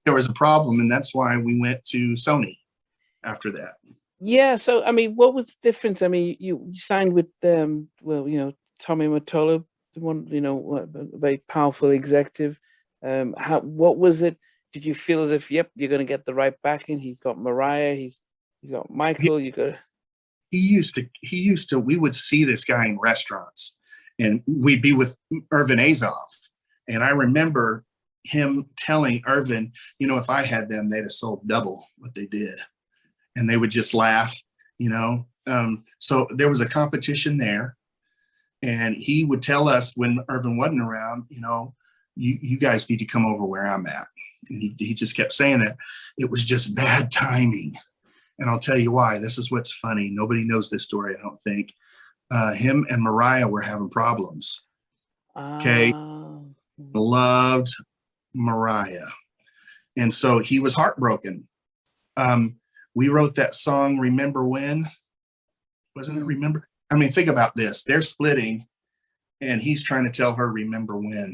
There was a problem. And that's why we went to Sony after that. Yeah. So, I mean, what was the difference? I mean, you signed with, Tommy Mottola, the one, a very powerful executive. What was it? Did you feel as if, yep, you're going to get the right backing? He's got Mariah, he's got Michael. He used to. We would see this guy in restaurants, and we'd be with Irvin Azoff, and I remember him telling Irvin, if I had them, they'd have sold double what they did, and they would just laugh, So there was a competition there, and he would tell us when Irvin wasn't around, you guys need to come over where I'm at. And he just kept saying it. It was just bad timing. And I'll tell you why. This is what's funny. Nobody knows this story, I don't think. Him and Mariah were having problems. Okay. Loved Mariah. And so he was heartbroken. We wrote that song, Remember When? Wasn't it Remember? I mean, think about this. They're splitting and he's trying to tell her, remember when.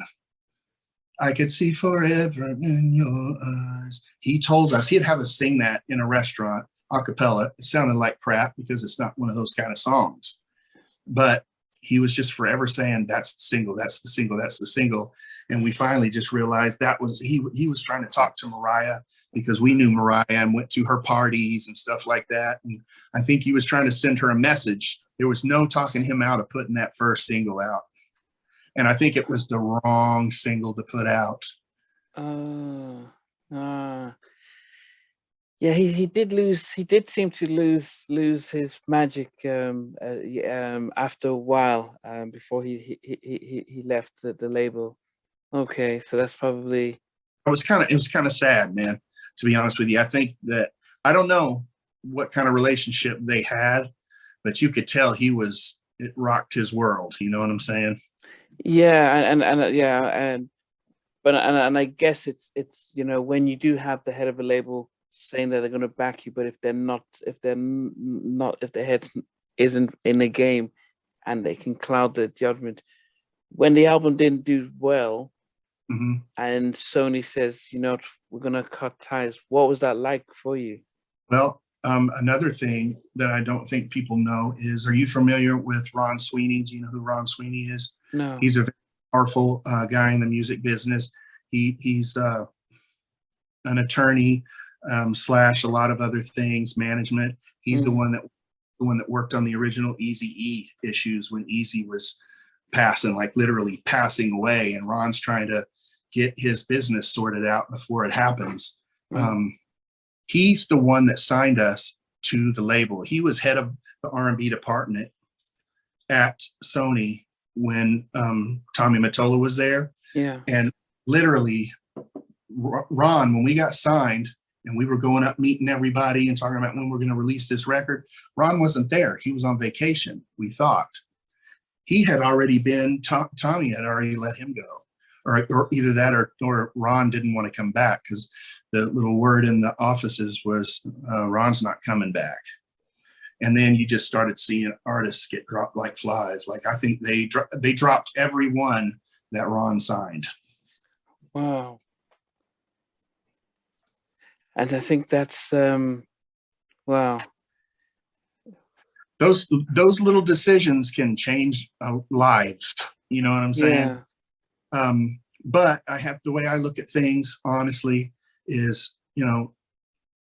I could see forever in your eyes. He told us he'd have us sing that in a restaurant, a cappella. It sounded like crap because it's not one of those kind of songs. But he was just forever saying, that's the single, that's the single, that's the single. And we finally just realized that was, he was trying to talk to Mariah because we knew Mariah and went to her parties and stuff like that. And I think he was trying to send her a message. There was no talking him out of putting that first single out. And I think it was the wrong single to put out. Yeah, he did seem to lose his magic after a while, before he left the label. Okay, so that's probably. It was kind of sad, man, to be honest with you. I think that, I don't know what kind of relationship they had, but you could tell it rocked his world. You know what I'm saying? Yeah, and I guess it's when you do have the head of a label saying that they're going to back you, but if their head isn't in the game, and they can cloud the judgment. When the album didn't do well, and Sony says, we're going to cut ties. What was that like for you? Well, another thing that I don't think people know is, are you familiar with Ron Sweeney? Do you know who Ron Sweeney is? No. He's a very powerful guy in the music business. He's an attorney / a lot of other things, management. He's the one that worked on the original Eazy-E issues when Eazy was passing, like literally passing away, and Ron's trying to get his business sorted out before it happens. He's the one that signed us to the label. He was head of the R&B department at Sony when Tommy Mottola was there. Yeah. And literally, Ron, when we got signed and we were going up meeting everybody and talking about when we're going to release this record, Ron wasn't there. He was on vacation, we thought. He had already been, Tommy had already let him go. Or either that or Ron didn't want to come back, because the little word in the offices was Ron's not coming back. And then you just started seeing artists get dropped like flies. Like, I think they dropped every one that Ron signed. Wow. And I think that's Wow. Those little decisions can change lives. You know what I'm saying? Yeah. But the way I look at things, honestly, is,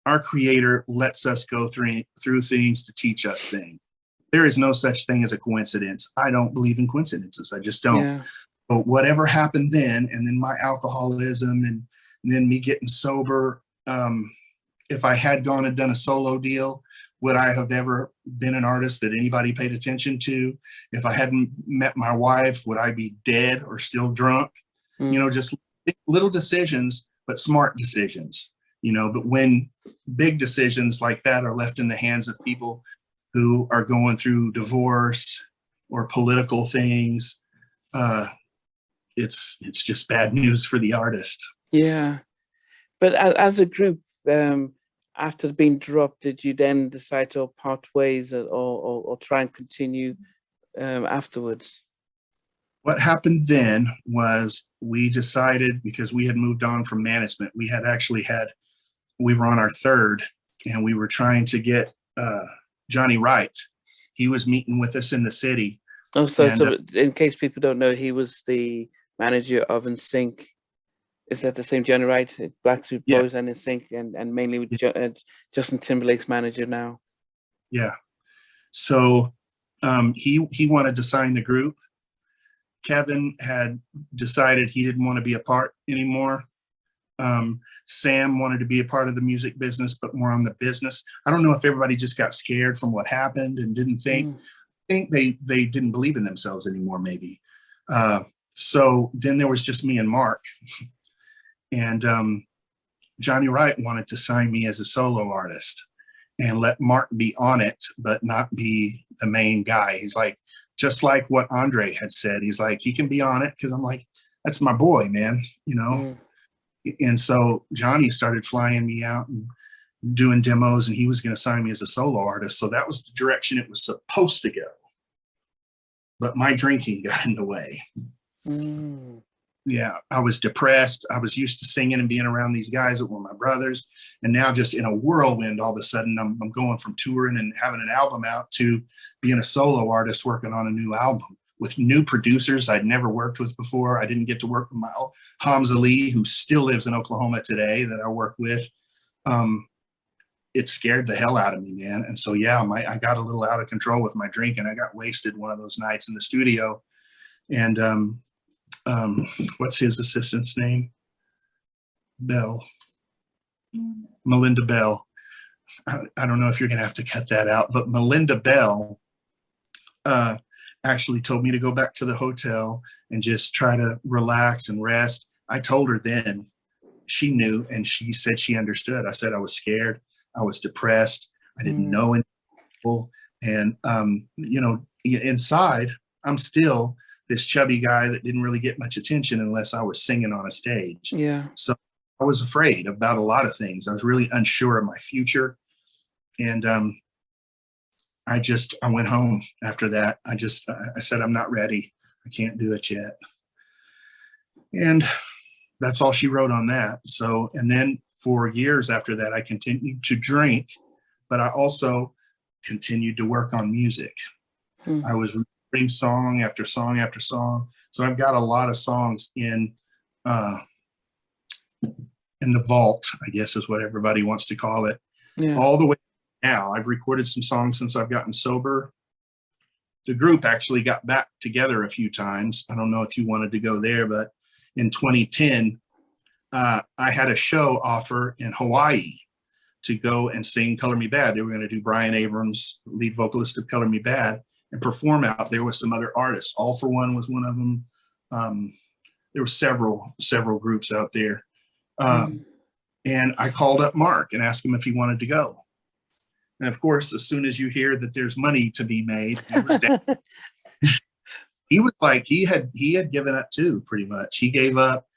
our creator lets us go through things to teach us things. There is no such thing as a coincidence. I don't believe in coincidences. I just don't. Yeah. But whatever happened then, and then my alcoholism, and then me getting sober, if I had gone and done a solo deal, would I have ever been an artist that anybody paid attention to? If I hadn't met my wife, would I be dead or still drunk? Just little decisions, but smart decisions. But when big decisions like that are left in the hands of people who are going through divorce or political things, it's just bad news for the artist. Yeah. But as a group, after being dropped, did you then decide to part ways or try and continue afterwards? What happened then was we decided, because we had moved on from management, we were on our third, and we were trying to get Johnny Wright. He was meeting with us in the city. Oh, so in case people don't know, he was the manager of NSYNC. Is that the same Johnny Wright, Backstreet Boys and NSYNC, and mainly with Justin Timberlake's manager now? Yeah. So he wanted to sign the group. Kevin had decided he didn't want to be a part anymore. Sam wanted to be a part of the music business, but more on the business. I don't know if everybody just got scared from what happened and didn't think they didn't believe in themselves anymore, maybe. So then there was just me and Mark. And Johnny Wright wanted to sign me as a solo artist and let Mark be on it, but not be the main guy. He's like, just like what Andre had said, he's like, he can be on it, because I'm like, that's my boy, man, And so Johnny started flying me out and doing demos, and he was going to sign me as a solo artist. So that was the direction it was supposed to go. But my drinking got in the way. Yeah, I was depressed. I was used to singing and being around these guys that were my brothers. And now just in a whirlwind, all of a sudden, I'm going from touring and having an album out to being a solo artist working on a new album with new producers I'd never worked with before. I didn't get to work with my Hamza Lee, who still lives in Oklahoma today, that I work with. It scared the hell out of me, man. And so, yeah, I got a little out of control with my drinking. I got wasted one of those nights in the studio. And what's his assistant's name? Bell. Melinda Bell. I don't know if you're going to have to cut that out, but Melinda Bell actually told me to go back to the hotel and just try to relax and rest. I told her then. She knew, and she said she understood. I said I was scared. I was depressed. I didn't know any people. And, inside, I'm still this chubby guy that didn't really get much attention unless I was singing on a stage. Yeah. So I was afraid about a lot of things. I was really unsure of my future. And I went home after that. I said, I'm not ready. I can't do it yet. And that's all she wrote on that. So, and then for years after that, I continued to drink, but I also continued to work on music. I was recording song after song after song. So I've got a lot of songs in the vault, I guess is what everybody wants to call it. Yeah. All the way now. I've recorded some songs since I've gotten sober. The group actually got back together a few times. I don't know if you wanted to go there, but in 2010, I had a show offer in Hawaii to go and sing Color Me Bad. They were going to do Bryan Abrams, lead vocalist of Color Me Bad, and perform out there with some other artists. All for One was one of them. There were several groups out there. And I called up Mark and asked him if he wanted to go. And of course, as soon as you hear that there's money to be made, he was down. He was like, he had given up too, pretty much. He gave up.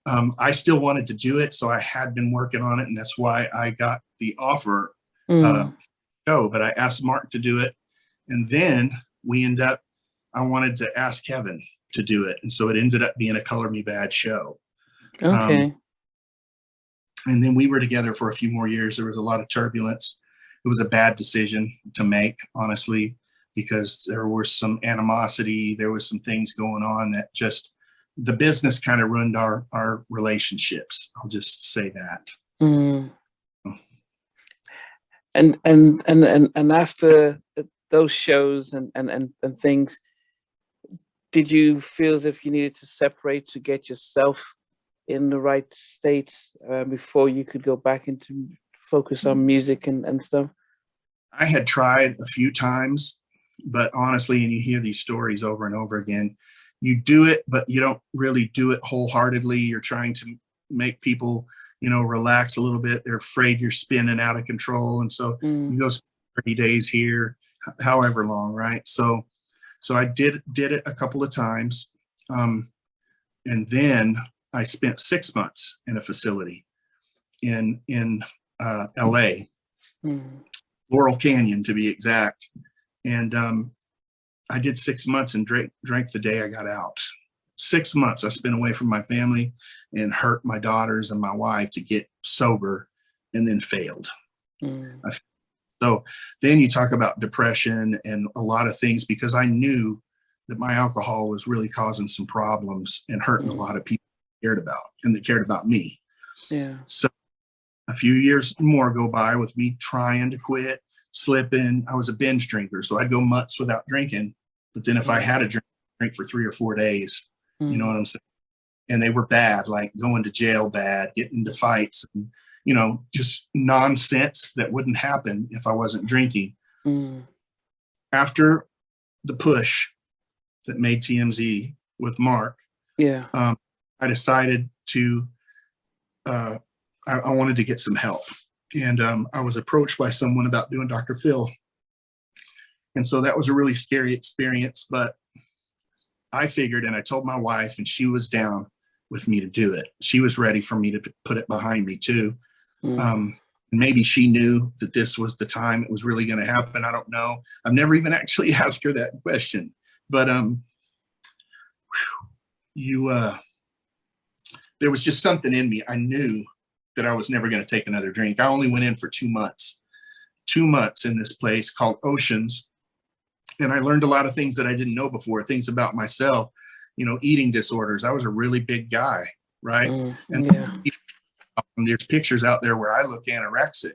I still wanted to do it, so I had been working on it, and that's why I got the offer to go. But I asked Mark to do it, and then I wanted to ask Kevin to do it, and so it ended up being a Color Me Bad show. Okay. And then we were together for a few more years. There was a lot of turbulence. was a bad decision to make, honestly, because there was some animosity. There was some things going on that just, the business kind of ruined our relationships. I'll just say that. Mm. And after those shows and things, did you feel as if you needed to separate to get yourself in the right state before you could go back into focus on music and stuff? I had tried a few times, but honestly, and you hear these stories over and over again, you do it, but you don't really do it wholeheartedly. You're trying to make people, relax a little bit. They're afraid you're spinning out of control. And so you go 30 days here, however long, right? So I did it a couple of times. And then I spent 6 months in a facility in LA, Laurel Canyon to be exact. And I did 6 months and drank the day I got out. 6 months I spent away from my family and hurt my daughters and my wife to get sober, and then failed. So then you talk about depression and a lot of things, because I knew that my alcohol was really causing some problems and hurting a lot of people cared about, and that cared about me. Yeah. So a few years more go by with me trying to quit, slipping. I was a binge drinker, so I'd go months without drinking. But then if I had a drink for 3 or 4 days, you know what I'm saying? And they were bad, like going to jail bad, getting into fights, and, just nonsense that wouldn't happen if I wasn't drinking. After the push that made TMZ with Mark, I decided to, I wanted to get some help. And I was approached by someone about doing Dr. Phil. And so that was a really scary experience, but I figured, and I told my wife, and she was down with me to do it. She was ready for me to put it behind me too. Maybe she knew that this was the time it was really going to happen. I don't know. I've never even actually asked her that question, but there was just something in me. I knew that I was never going to take another drink. I only went in for 2 months. 2 months in this place called Oceans. And I learned a lot of things that I didn't know before, things about myself, eating disorders. I was a really big guy, right? And there's pictures out there where I look anorexic.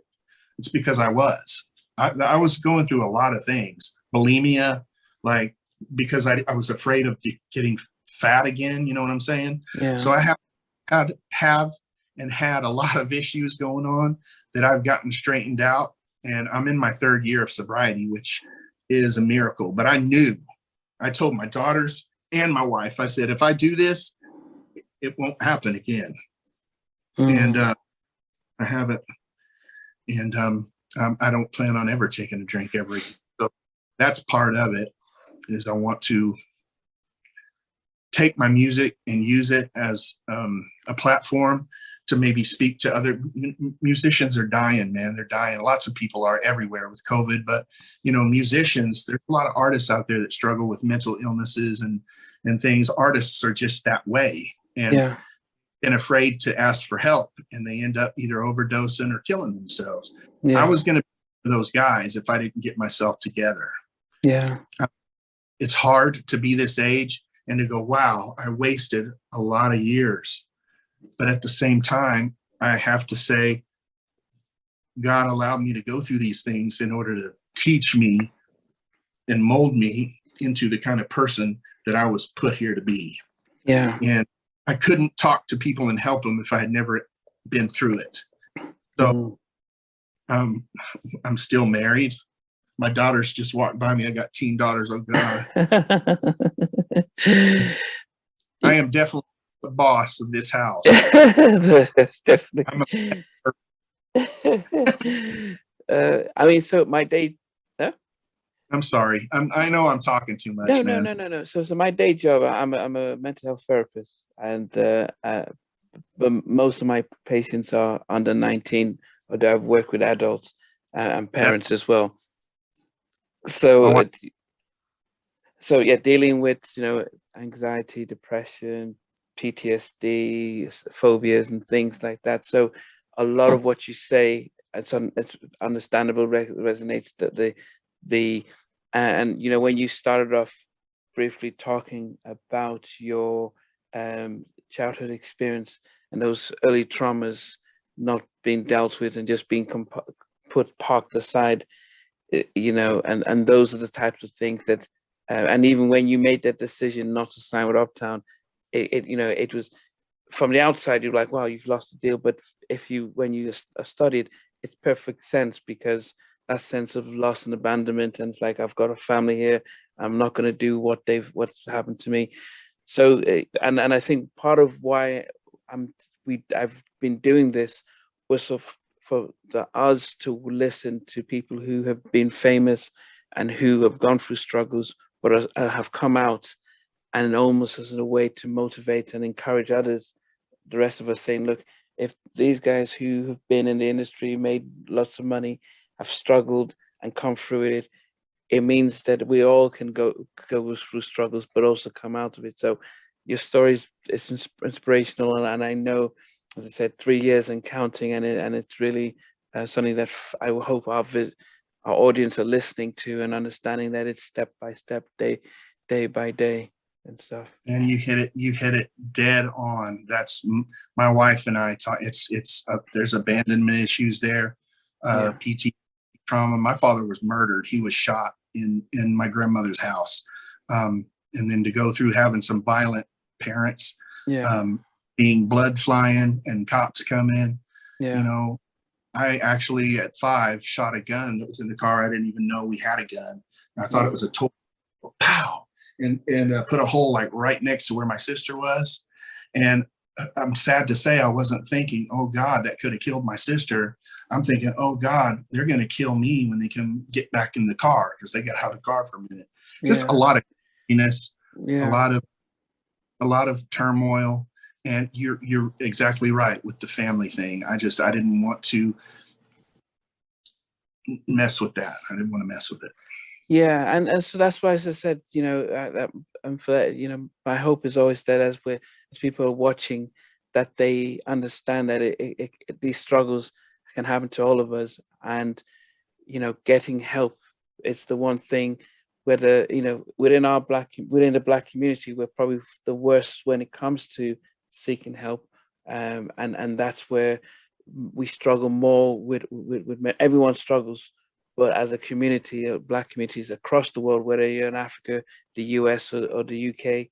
It's because I was going through a lot of things. Bulimia, like, because I was afraid of getting fat again, you know what I'm saying? Yeah. So I had a lot of issues going on that I've gotten straightened out. And I'm in my 3rd year of sobriety, which is a miracle. But I told my daughters and my wife, I said, if I do this, it won't happen again. And I haven't. And I don't plan on ever taking a drink ever again. So that's part of it, is I want to take my music and use it as a platform to maybe speak to other musicians. Are dying, man. They're dying. Lots of people are everywhere with COVID, but musicians, there's a lot of artists out there that struggle with mental illnesses and things. Artists are just that way, and afraid to ask for help, and they end up either overdosing or killing themselves. I was going to be those guys if I didn't get myself together. It's hard to be this age and to go, wow, I wasted a lot of years. But at the same time, I have to say, God allowed me to go through these things in order to teach me and mold me into the kind of person that I was put here to be. And I couldn't talk to people and help them if I had never been through it. So I'm still married. My daughters just walked by me. I got teen daughters. Oh God. I am definitely the boss of this house. Definitely. I mean, so my day. Huh? I'm sorry. I know I'm talking too much, man. No. So my day job, I'm a mental health therapist, and but most of my patients are under 19, although I've worked with adults and parents as well. So dealing with anxiety, depression, PTSD, phobias, and things like that. So a lot of what you say it's understandable, resonates that and when you started off briefly talking about your childhood experience and those early traumas not being dealt with and just being parked aside, and those are the types of things that, and even when you made that decision not to sign with Uptown, it was from the outside, you're like, wow, you've lost the deal. But when you studied, it's perfect sense, because that sense of loss and abandonment, and it's like, I've got a family here, I'm not going to do what's happened to me. So, and I think part of why I've been doing this was for us to listen to people who have been famous and who have gone through struggles, but have come out, and almost as a way to motivate and encourage others, the rest of us, saying, look, if these guys who have been in the industry, made lots of money, have struggled and come through it, it means that we all can go through struggles, but also come out of it. So your story is inspirational, and I know, as I said, 3 years and counting, and it's really something that I hope our audience are listening to and understanding that it's step by step, day by day, and stuff. And you hit it dead on. That's my wife and I talk. It's there's abandonment issues there, PT trauma. My father was murdered. He was shot in my grandmother's house, and then to go through having some violent parents, being blood flying and cops come in. I actually at 5 shot a gun that was in the car. I didn't even know we had a gun. I thought it was a toy. Pow. And put a hole like right next to where my sister was. And I'm sad to say I wasn't thinking, oh God, that could have killed my sister. I'm thinking, oh God, they're going to kill me when they can get back in the car, because they got out of the car for a minute. Just a lot of happiness, a lot of turmoil. And you're exactly right with the family thing. I didn't want to mess with that. I didn't want to mess with it. Yeah, and so that's why, as I said, my hope is always that as people are watching, that they understand that these struggles can happen to all of us, and getting help, it's the one thing. Whether within the Black community, we're probably the worst when it comes to seeking help, and that's where we struggle more with everyone struggles. But as a community, Black communities across the world, whether you're in Africa, the US, or the UK,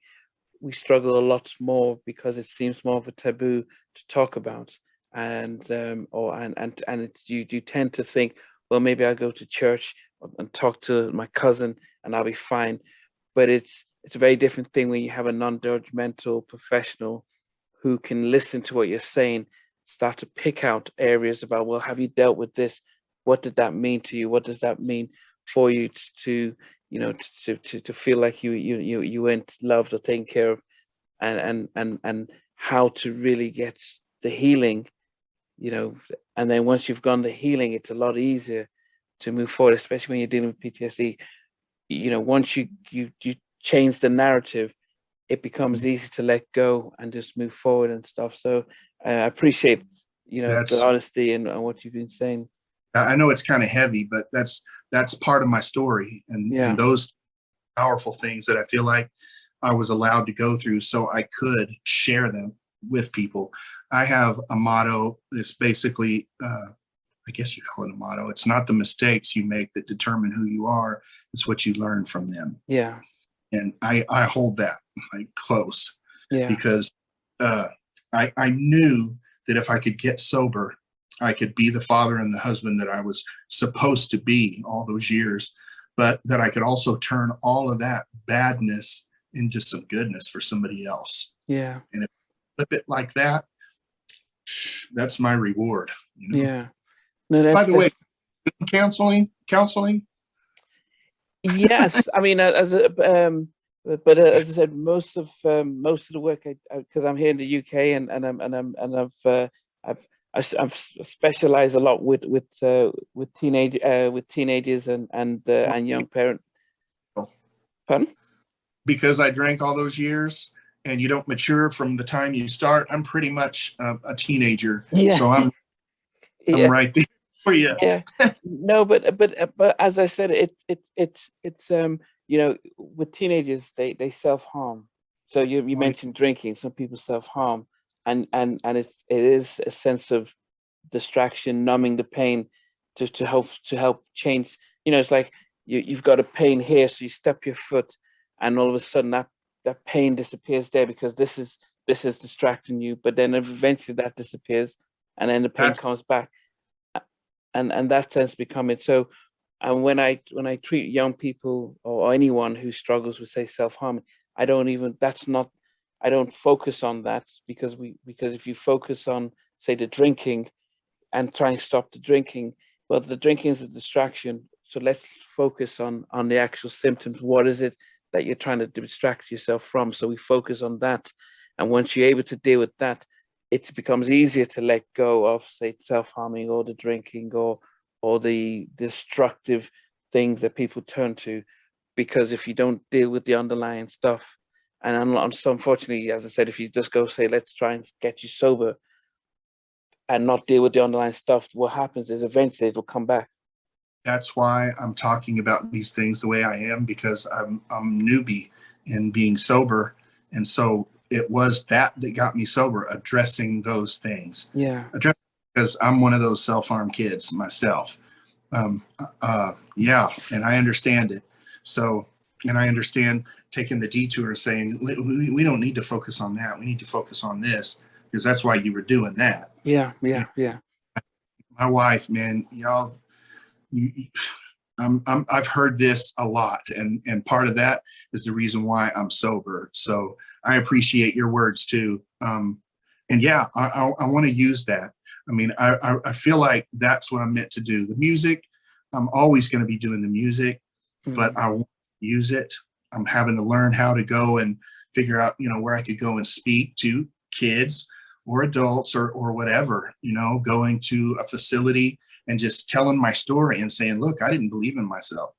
we struggle a lot more because it seems more of a taboo to talk about, and you tend to think, well, maybe I'll go to church and talk to my cousin and I'll be fine. But it's a very different thing when you have a non-judgmental professional who can listen to what you're saying, start to pick out areas about, well, have you dealt with this? What did that mean to you? What does that mean for you to feel like you weren't loved or taken care of, and how to really get the healing, and then once you've gone the healing, it's a lot easier to move forward, especially when you're dealing with PTSD. Once you change the narrative, it becomes easy to let go and just move forward and stuff. So I appreciate the honesty and what you've been saying. I know it's kind of heavy, but that's part of my story, and those powerful things that I feel like I was allowed to go through so I could share them with people. I have a motto. It's basically, I guess you call it a motto. It's not the mistakes you make that determine who you are. It's what you learn from them. Yeah. And I hold that like close, because I knew that if I could get sober, I could be the father and the husband that I was supposed to be all those years, but that I could also turn all of that badness into some goodness for somebody else. Yeah. And if I flip it like that, that's my reward. Yeah. No, by the way, counseling. Yes, I mean, but as I said, most of the work, because I'm here in the UK, and I've specialized a lot with teenagers and young parents. Pardon? Because I drank all those years, and you don't mature from the time you start. I'm pretty much a teenager, so I'm right there. For you. Yeah, no, but as I said, it's you know, with teenagers, they self-harm. So you Oh, yeah. mentioned drinking. Some people self-harm, and it is a sense of distraction, numbing the pain, to help change. You know, it's like you've got a pain here, so you step your foot, and all of a sudden that pain disappears there because this is distracting you. But then eventually that disappears, and then the pain That's comes back, and that tends to become it. So, and when I treat young people or anyone who struggles with, say, self-harm, I don't even that's not I don't focus on that, because if you focus on, say, the drinking and try and stop the drinking, well, the drinking is a distraction. So let's focus on the actual symptoms. What is it that you're trying to distract yourself from? So we focus on that, and once you're able to deal with that, it becomes easier to let go of, say, self-harming or the drinking, or the destructive things that people turn to, because if you don't deal with the underlying stuff, and so unfortunately, as I said, if you just go say, let's try and get you sober and not deal with the underlying stuff, what happens is eventually it'll come back. that's why I'm talking about these things the way I am, because I'm newbie in being sober. And so it was that got me sober, addressing those things. Yeah, Address Because I'm one of those self-harm kids myself. Yeah, and I understand it. So, and I understand taking the detour and saying, we don't need to focus on that. We need to focus on this, because that's why you were doing that. yeah, And yeah, yeah, my wife, man, y'all, you, I've heard this a lot, and part of that is the reason why I'm sober. So I appreciate your words too. And yeah, I want to use that. I mean, I feel like that's what I'm meant to do. The music, I'm always going to be doing the music, but mm, I want to use it. I'm having to learn how to go and figure out, where I could go and speak to kids or adults or whatever, going to a facility and just telling my story and saying, look, I didn't believe in myself.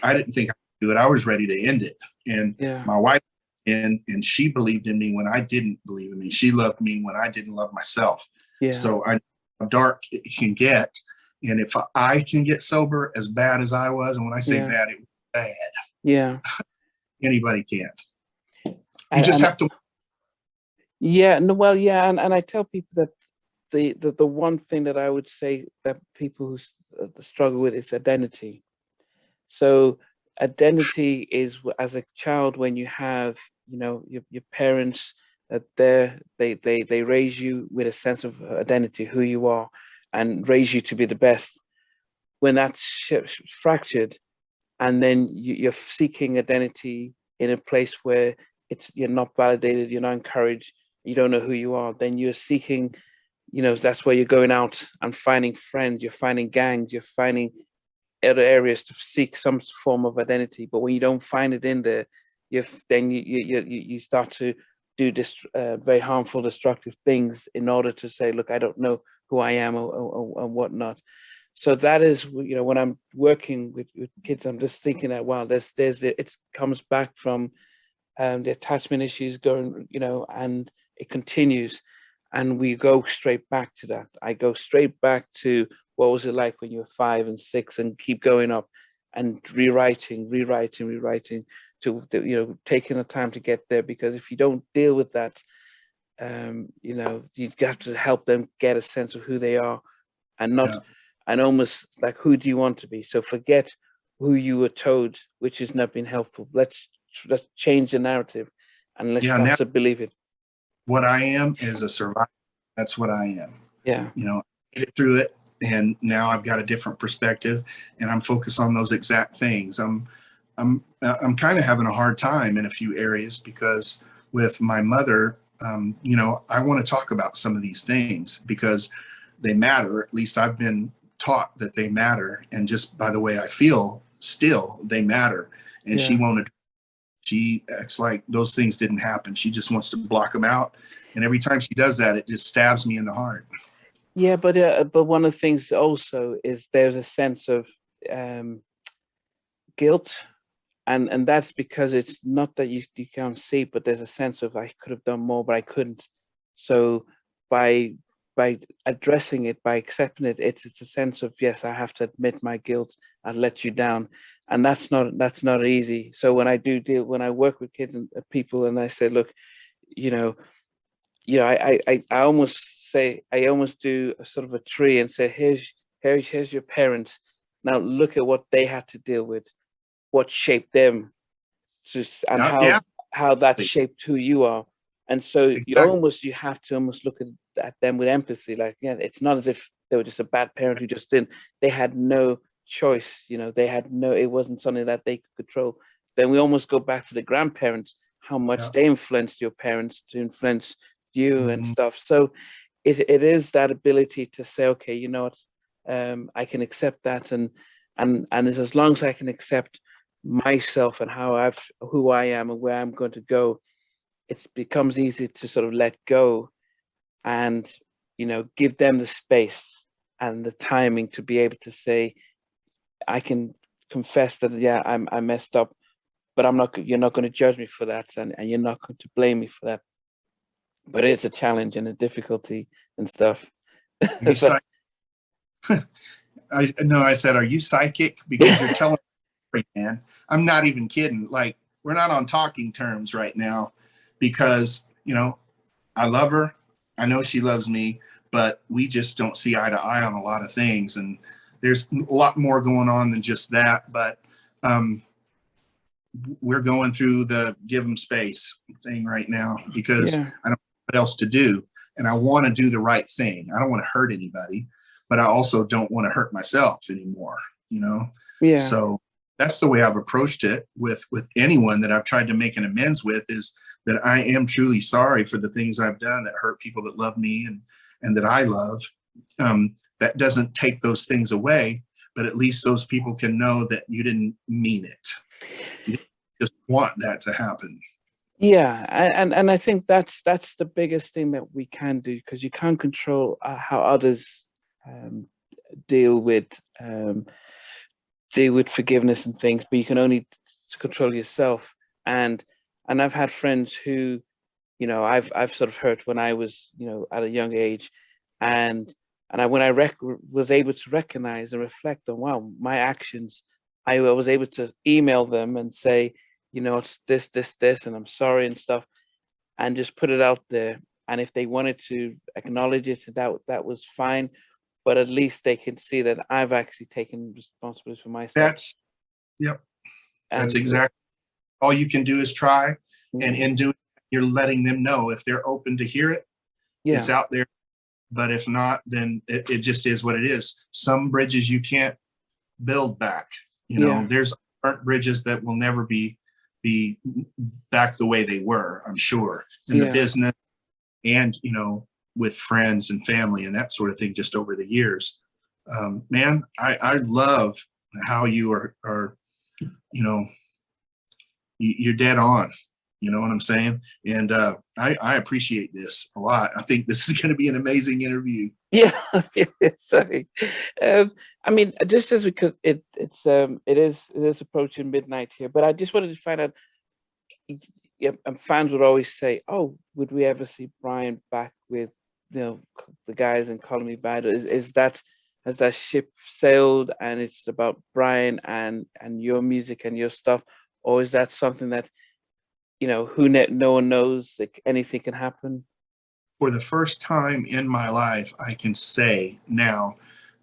I didn't think I could do it. I was ready to end it. And yeah, my wife, and she believed in me when I didn't believe in me. She loved me when I didn't love myself. yeah, So I know how dark it can get. And if I can get sober as bad as I was, and when I say yeah, bad, it was bad, yeah, anybody can. You just and have to. yeah, no, well, yeah, and I tell people that the one thing that I would say that people who struggle with is identity. So identity is as a child, when you have, your parents, that they raise you with a sense of identity, who you are, and raise you to be the best. When that's fractured, and then you're seeking identity in a place where you're not validated, you're not encouraged, you don't know who you are, then you're seeking, that's where you're going out and finding friends, you're finding gangs, you're finding other areas to seek some form of identity. But when you don't find it in there, then you start to do this very harmful, destructive things in order to say, look, I don't know who I am, or whatnot. So that is, when I'm working with kids, I'm just thinking that, wow, it comes back from the attachment issues going, and it continues. And we go straight back to that. I go straight back to what was it like when you were 5 and 6, and keep going up and rewriting to taking the time to get there. Because if you don't deal with that, you have to help them get a sense of who they are, and not, Yeah, and almost like, who do you want to be? So forget who you were told, which has not been helpful. Let's change the narrative, and let's yeah. start Now to believe it. what I am is a survivor. That's what I am. Yeah, Get it through it, and now I've got a different perspective, and I'm focused on those exact things. I'm kind of having a hard time in a few areas, because with my mother, I want to talk about some of these things because they matter. At least I've been taught that they matter, and just by the way I feel, still they matter. And she yeah. won't. She acts like those things didn't happen. She just wants to block them out, and every time she does that, it just stabs me in the heart. Yeah, but one of the things also is there's a sense of um, guilt, and that's because it's not that you can't see, but there's a sense of, I could have done more, but I couldn't. So by by addressing it, by accepting it, it's a sense of, yes, I have to admit my guilt. I let you down, and that's not easy. So when I work with kids and people, and I say, look, you know, I almost say, I almost do a sort of a tree and say, here's your parents. Now look at what they had to deal with, what shaped them, and Yeah, how that shaped who you are. And so exactly. you have to almost look at them with empathy. Like, yeah, it's not as if they were just a bad parent who just didn't. They had no choice. They had no. It wasn't something that they could control. Then we almost go back to the grandparents, how much Yeah. they influenced your parents to influence you and Mhm. stuff. So it is that ability to say, okay, you know what, I can accept that, and it's as long as I can accept myself and who I am and where I'm going to go, it becomes easy to sort of let go and give them the space and the timing to be able to say, I can confess that, yeah, I messed up, but you're not going to judge me for that, and you're not going to blame me for that. But it's a challenge and a difficulty and stuff. Are you So, psych- I no, I said, are you psychic? Because you're telling me, man. I'm not even kidding. Like, we're not on talking terms right now because, I love her. I know she loves me, but we just don't see eye to eye on a lot of things. And there's a lot more going on than just that. But um, we're going through the give them space thing right now because yeah, I don't know what else to do. And I want to do the right thing. I don't want to hurt anybody, but I also don't want to hurt myself anymore. yeah, So that's the way I've approached it with anyone that I've tried to make an amends with, is that I am truly sorry for the things I've done that hurt people that love me and that I love. That doesn't take those things away, but at least those people can know that you didn't mean it. You didn't just want that to happen. yeah. And I think that's the biggest thing that we can do, because you can't control how others um, deal with um, forgiveness and things, but you can only control yourself. And I've had friends who, I've sort of hurt when I was, at a young age, and when I was able to recognize and reflect on, wow, my actions, I was able to email them and say, it's this, and I'm sorry and stuff, and just put it out there. And if they wanted to acknowledge it, that was fine. But at least they can see that I've actually taken responsibility for myself. That's Yep. That's And exactly all you can do is try. And mm, in doing, you're letting them know if they're open to hear it, it's yeah, out there. But if not, then it just is what it is. Some bridges you can't build back. yeah, There's aren't bridges that will never be back the way they were, I'm sure, in the yeah, business and with friends and family and that sort of thing, just over the years. Man, I love how you are you're dead on. You know what I'm saying? And I appreciate this a lot. I think this is going to be an amazing interview. yeah. Sorry. I mean, just as because it is approaching midnight here, but I just wanted to find out. Yeah, and fans would always say, "Oh, would we ever see Brian back with the guys in Call Me Bad?" Is that, has that ship sailed and it's about Brian and your music and your stuff, or is that something that no one knows? Like, anything can happen. For the first time in my life, I can say now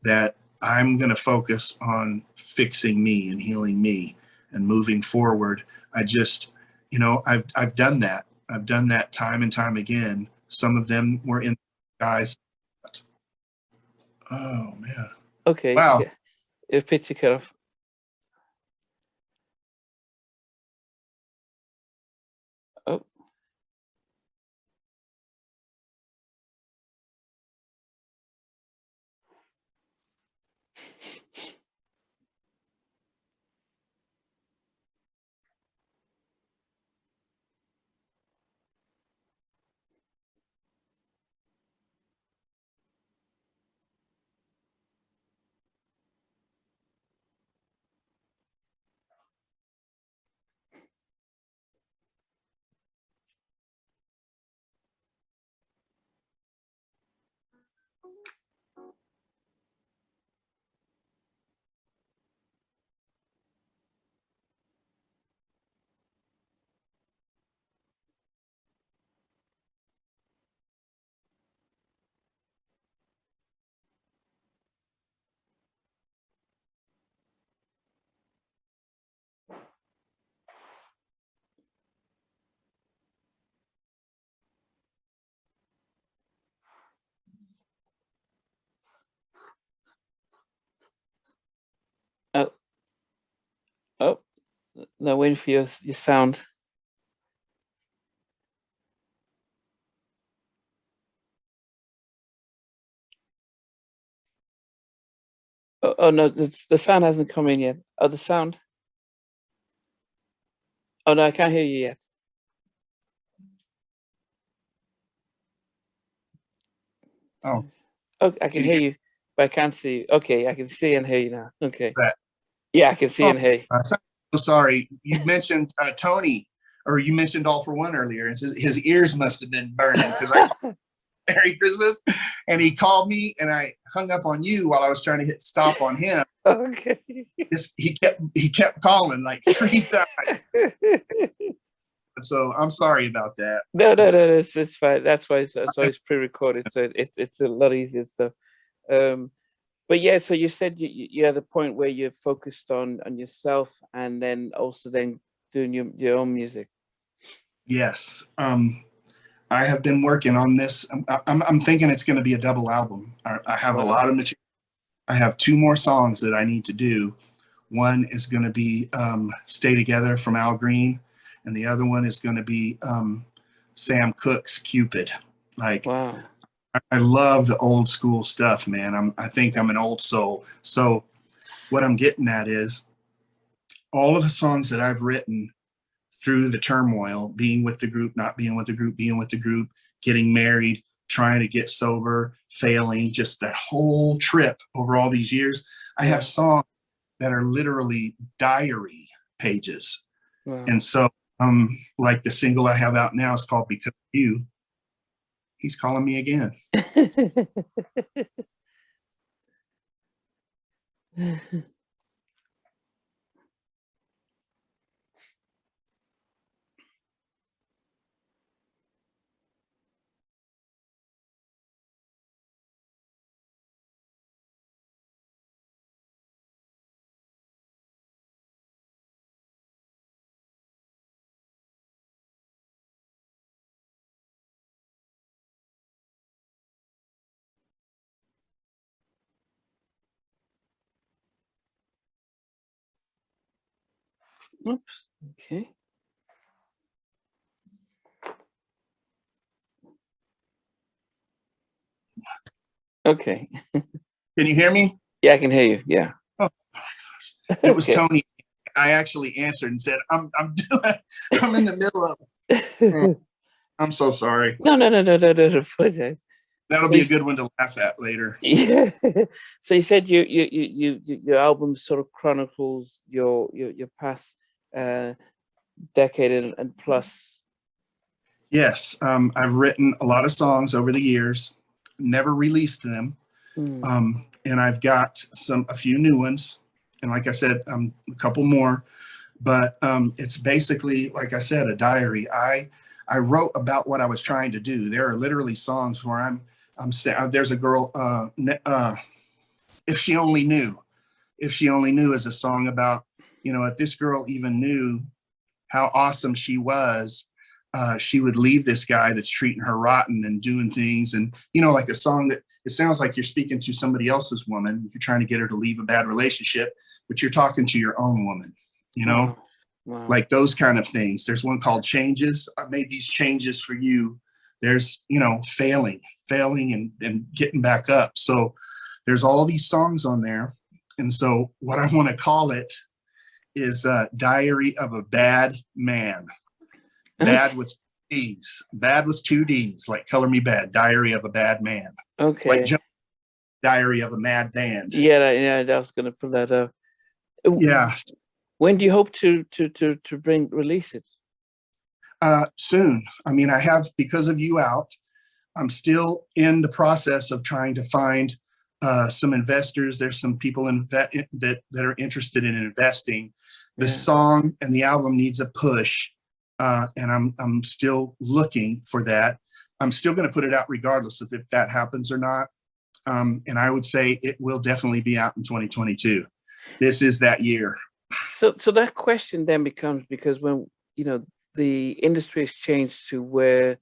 that I'm going to focus on fixing me and healing me and moving forward. I just, I've done that. I've done that time and time again. Some of them were in guys. Oh man. Okay, Wow. yeah. If picture cut off. Oh, No, waiting for your sound. Oh no, the sound hasn't come in yet. Oh, the sound. Oh no, I can't hear you yet. Oh, Oh, I can can you hear hear you, but I can't see you. Okay, I can see and hear you now. Okay. that? Yeah, I can see Oh, and hear you. I'm so sorry. You mentioned Tony, or you mentioned All for One earlier. His ears must have been burning because I called Merry Christmas, and he called me, and I hung up on you while I was trying to hit stop on him. Okay. He kept calling like 3 times. So I'm sorry about that. No, it's fine. That's why it's always pre-recorded, so it's a lot easier stuff. Um, but yeah, so you said you're at the point where you're focused on yourself, and then also then doing your own music. Yes. I have been working on this. I'm thinking it's going to be a double album. I have a Wow. lot of material. I have 2 more songs that I need to do. One is going to be Stay Together from Al Green, and the other one is going to be Sam Cooke's Cupid. Like, Wow. I love the old school stuff, man. I think I'm an old soul. So what I'm getting at is all of the songs that I've written through the turmoil, being with the group, not being with the group, being with the group, getting married, trying to get sober, failing, just that whole trip over all these years. I have songs that are literally diary pages. Wow. And so, like the single I have out now is called Because of You. He's calling me again. Oops. Okay. Okay. Can you hear me? Yeah, I can hear you. Yeah. Oh my gosh. It was Okay. Tony. I actually answered and said, I'm in the middle of it. I'm so sorry. No. Apologize. That'll So be you, a good one to laugh at later. yeah. So you said your album sort of chronicles your past decade and plus. Yes, I've written a lot of songs over the years, never released them, Mm, and I've got a few new ones, and like I said, a couple more. But it's basically, like I said, a diary. I wrote about what I was trying to do. There are literally songs where I'm saying, there's a girl, if she only knew, if she only knew is a song about, if this girl even knew how awesome she was, she would leave this guy that's treating her rotten and doing things. And, like a song that it sounds like you're speaking to somebody else's woman. You're trying to get her to leave a bad relationship, but you're talking to your own woman, wow. Wow. like those kind of things. There's one called Changes. I made these changes for you. There's, failing and getting back up. So there's all these songs on there. And so what I want to call it is Diary of a Bad Man. Bad with D's. Bad with 2 D's, like Color Me Bad. Diary of a Bad Man. Okay. Like Diary of a Mad Band. Yeah, I was gonna pull that up. Yeah. When do you hope to release it? Soon. I mean, I have Because of You out. I'm still in the process of trying to find some investors. There's some people that are interested in investing. The song and the album needs a push, and I'm still looking for that. I'm still going to put it out regardless of if that happens or not. And I would say it will definitely be out in 2022. This is that year. So that question then becomes, because when the industry has changed to where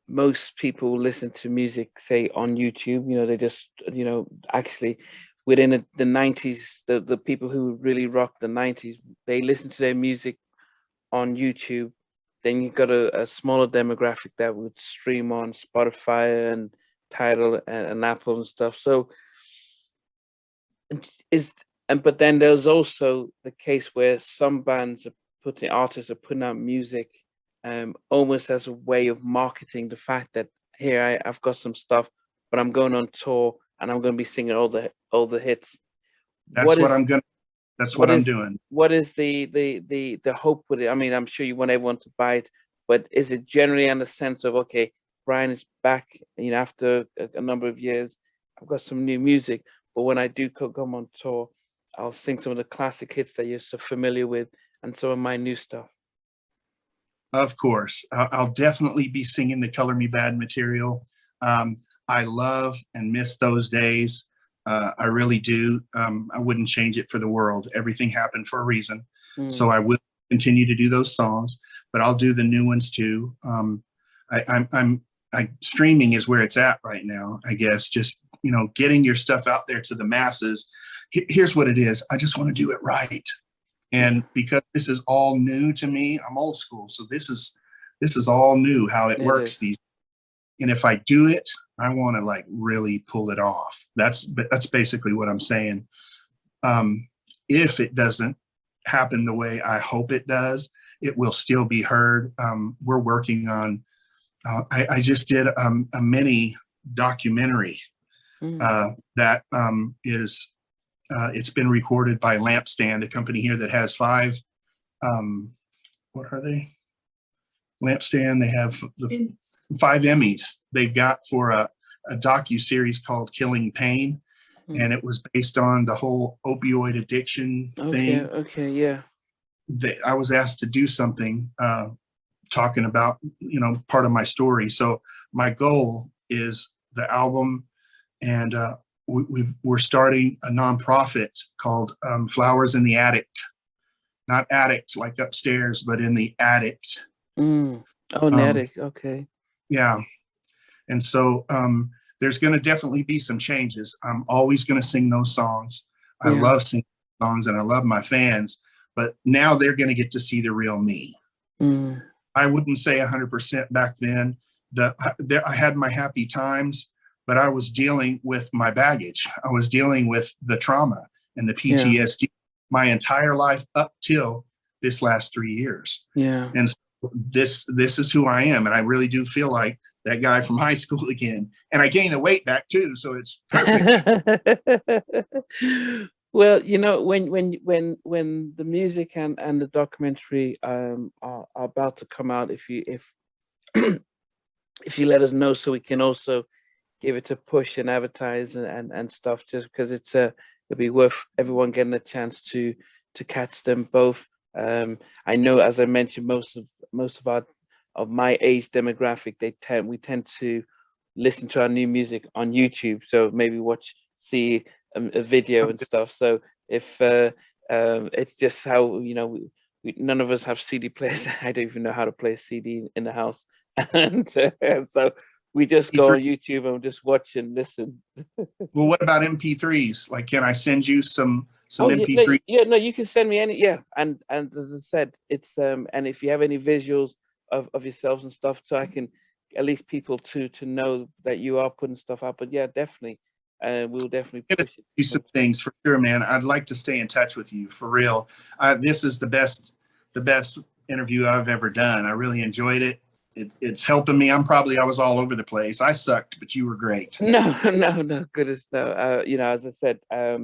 most people listen to music, say on YouTube, they just actually within the 90s, the people who really rocked the 90s, they listen to their music on YouTube. Then you got a smaller demographic that would stream on Spotify and Tidal and Apple and stuff. So is but then there's also the case where some bands are artists are putting out music almost as a way of marketing the fact that here I've got some stuff, but I'm going on tour and I'm going to be singing all the hits. That's What what is I'm gonna. That's what what I'm is doing. what is the hope with it? I mean, I'm sure you want everyone to buy it, but is it generally in the sense of, okay, Bryan is back, after a number of years, I've got some new music, but when I do come on tour, I'll sing some of the classic hits that you're so familiar with and some of my new stuff. Of course, I'll definitely be singing the Color Me Bad material. I love and miss those days. I really do. I wouldn't change it for the world. Everything happened for a reason. So I will continue to do those songs, but I'll do the new ones too. Streaming is where it's at right now, I guess. Just, getting your stuff out there to the masses. Here's what it is. I just want to do it right. And because this is all new to me, I'm old school. So this is all new, how it works these. And if I do it, I want to like really pull it off. That's basically what I'm saying. If it doesn't happen the way I hope it does, it will still be heard. We're working on, I just did a mini documentary that is, it's been recorded by Lampstand, a company here that has 5, what are they? Lampstand, they have the 5 Emmys they've got for a docu-series called Killing Pain. And it was based on the whole opioid addiction thing. Okay, yeah. I was asked to do something talking about, part of my story. So my goal is the album, and we're starting a nonprofit called Flowers in the Attic. Not addict like upstairs, but in the attic. Oh, in the attic. Okay. Yeah. And so there's going to definitely be some changes. I'm always going to sing those songs. I love singing songs and I love my fans, but now they're going to get to see the real me. I wouldn't say 100% back then. I had my happy times, but I was dealing with my baggage. I was dealing with the trauma and the PTSD my entire life up till this last 3 years. Yeah. And so this is who I am. And I really do feel like that guy from high school again. And I gained the weight back too. So it's perfect. Well, when the music and the documentary are about to come out, if you let us know, so we can also give it a push and advertise and stuff, just because it'll be worth everyone getting a chance to catch them both. I know, as I mentioned, most of my age demographic, we tend to listen to our new music on YouTube. So maybe see a video and stuff. So if it's just how, none of us have CD players. I don't even know how to play a CD in the house. And so we just go on YouTube and just watch and listen. Well, what about MP3s? Like, can I send you some MP3? No, you can send me any. Yeah, and as I said, it's and if you have any visuals of yourselves and stuff, so I can at least people to know that you are putting stuff out. But yeah, definitely, we'll definitely push it. Do some things for sure, man. I'd like to stay in touch with you for real. This is the best interview I've ever done. I really enjoyed it. It's helping me. I was all over the place. I sucked, but you were great. No, goodness, no. As I said, I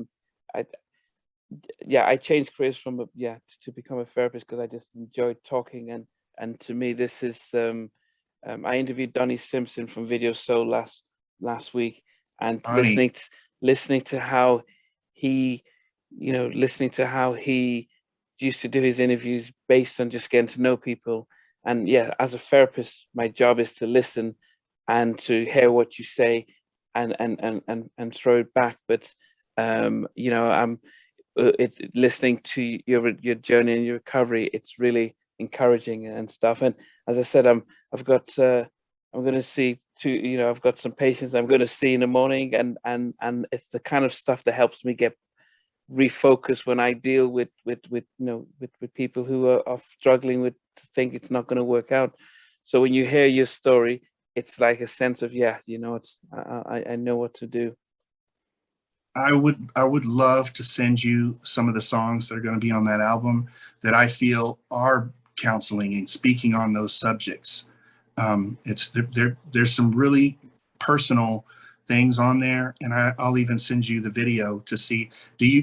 changed careers from to become a therapist because I just enjoyed talking, and to me this is I interviewed Donnie Simpson from Video Soul last week, and listening to how he used to do his interviews based on just getting to know people. And as a therapist, my job is to listen and to hear what you say and throw it back. But I'm listening to your journey and your recovery. It's really encouraging and stuff. And as I said, I'm going to see I've got some patients I'm going to see in the morning, and it's the kind of stuff that helps me get refocused when I deal with people who are struggling with to think it's not going to work out. So when you hear your story, it's like a sense of, I know what to do. I would love to send you some of the songs that are going to be on that album that I feel are counseling and speaking on those subjects. There's some really personal things on there, and I'll even send you the video to see.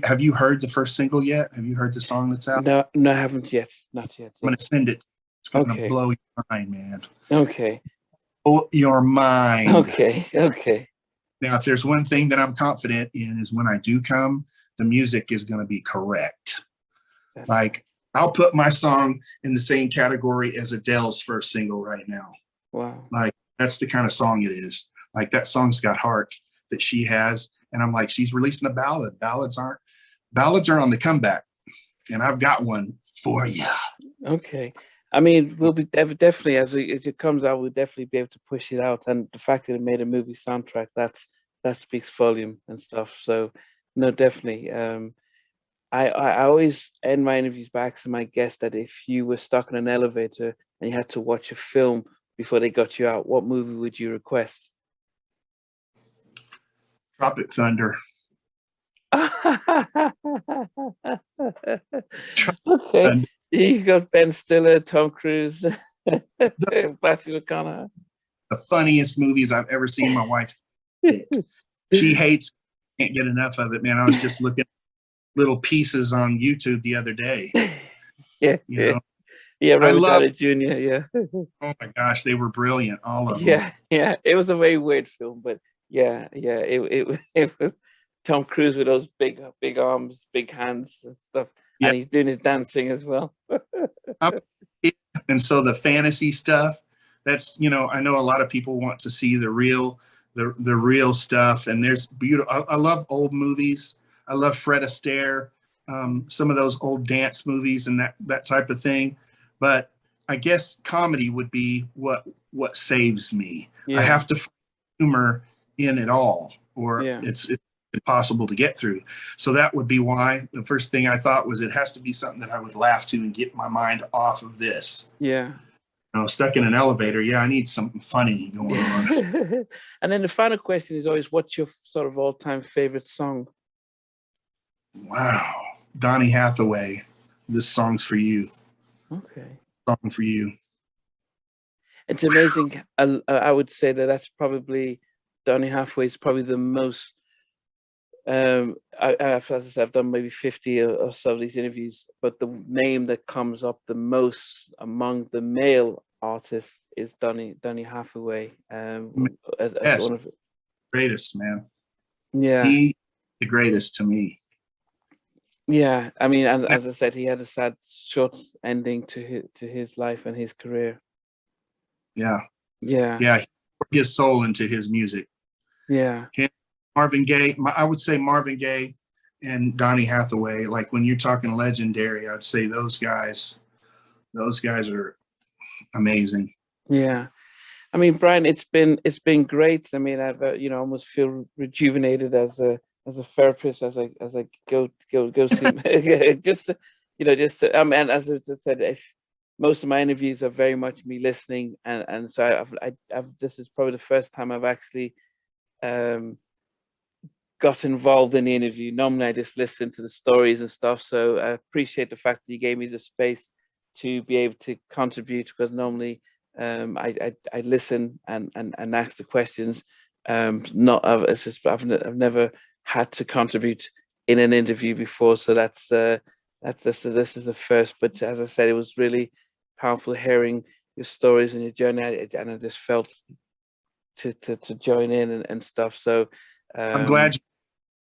Have you heard the first single yet? Have you heard the song that's out? No, I haven't yet. Not yet. I'm gonna send it. It's gonna Okay. blow your mind, man. Okay. Blow your mind. Okay. Now, if there's one thing that I'm confident in is when I do come, the music is gonna be correct. Like, I'll put my song in the same category as Adele's first single right now. Wow. Like, that's the kind of song it is. Like, that song's got heart that she has. And I'm like, she's releasing a ballad. Ballads are on the comeback. And I've got one for you. Okay. I mean, we'll be definitely, as it comes out, we'll definitely be able to push it out. And the fact that it made a movie soundtrack, that speaks volume and stuff. So, no, definitely. I always end my interviews by asking my guests that if you were stuck in an elevator and you had to watch a film before they got you out, what movie would you request? Tropic Thunder. Okay. You got Ben Stiller, Tom Cruise, Matthew McConaughey. The funniest movies I've ever seen. My wife, she hates, can't get enough of it, man. I was just looking at little pieces on YouTube the other day. Yeah. Robert Downey Jr. Yeah. Oh my gosh, they were brilliant, all of them. Yeah. It was a very weird film, but it was Tom Cruise with those big arms, big hands and stuff. Yeah. And he's doing his dancing as well. And so the fantasy stuff, that's, I know a lot of people want to see the real stuff. And there's beautiful. I love old movies. I love Fred Astaire, some of those old dance movies and that type of thing. But I guess comedy would be what saves me. Yeah. I have to find humor in it all, or it's impossible to get through. So that would be why the first thing I thought was it has to be something that I would laugh to and get my mind off of this. Yeah. Stuck in an elevator. Yeah, I need something funny going on. And then the final question is always, what's your sort of all-time favorite song? Wow. Donny Hathaway, This Song's For You. Okay. Song for you. It's amazing. I would say that's probably, Donny Hathaway is probably the most, as I said, I've done maybe 50 or so of these interviews, but the name that comes up the most among the male artists is Donny Hathaway. As one of greatest, man. Yeah. He the greatest to me. Yeah, I mean, and as I said, he had a sad, short ending to his life and his career. Yeah. He poured his soul into his music. Yeah. Marvin Gaye, I would say Marvin Gaye and Donny Hathaway. Like, when you're talking legendary, I'd say those guys are amazing. Yeah. I mean, Bryan, it's been great. I mean, I've almost feel rejuvenated as a therapist as I go see just and as I said, if most of my interviews are very much me listening, and so I've this is probably the first time I've actually got involved in the interview. Normally I just listen to the stories and stuff, so I appreciate the fact that you gave me the space to be able to contribute, because normally I listen and ask the questions. I've never had to contribute in an interview before, so this is a first. But as I said, it was really powerful hearing your stories and your journey, and I just felt to join in and stuff. So I'm glad you're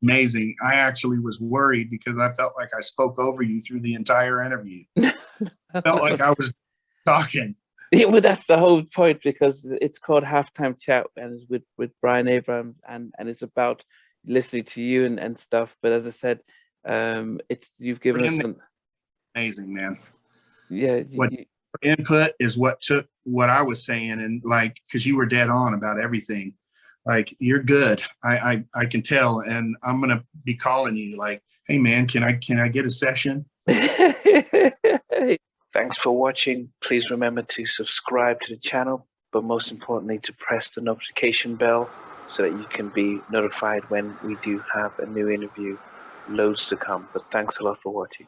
amazing. I actually was worried because I felt like I spoke over you through the entire interview. I felt like I was talking. Yeah, well, that's the whole point, because it's called Halftime Chat, and it's with Bryan Abrams, and it's about listening to you and stuff. But as I said, you've given us some amazing, man. Yeah, input is what took what I was saying, and like, because you were dead on about everything. Like, you're good. I can tell, and I'm gonna be calling you like, hey man, can I get a session? Thanks for watching. Please remember to subscribe to the channel, but most importantly to press the notification bell so that you can be notified when we do have a new interview. Loads to come, but thanks a lot for watching.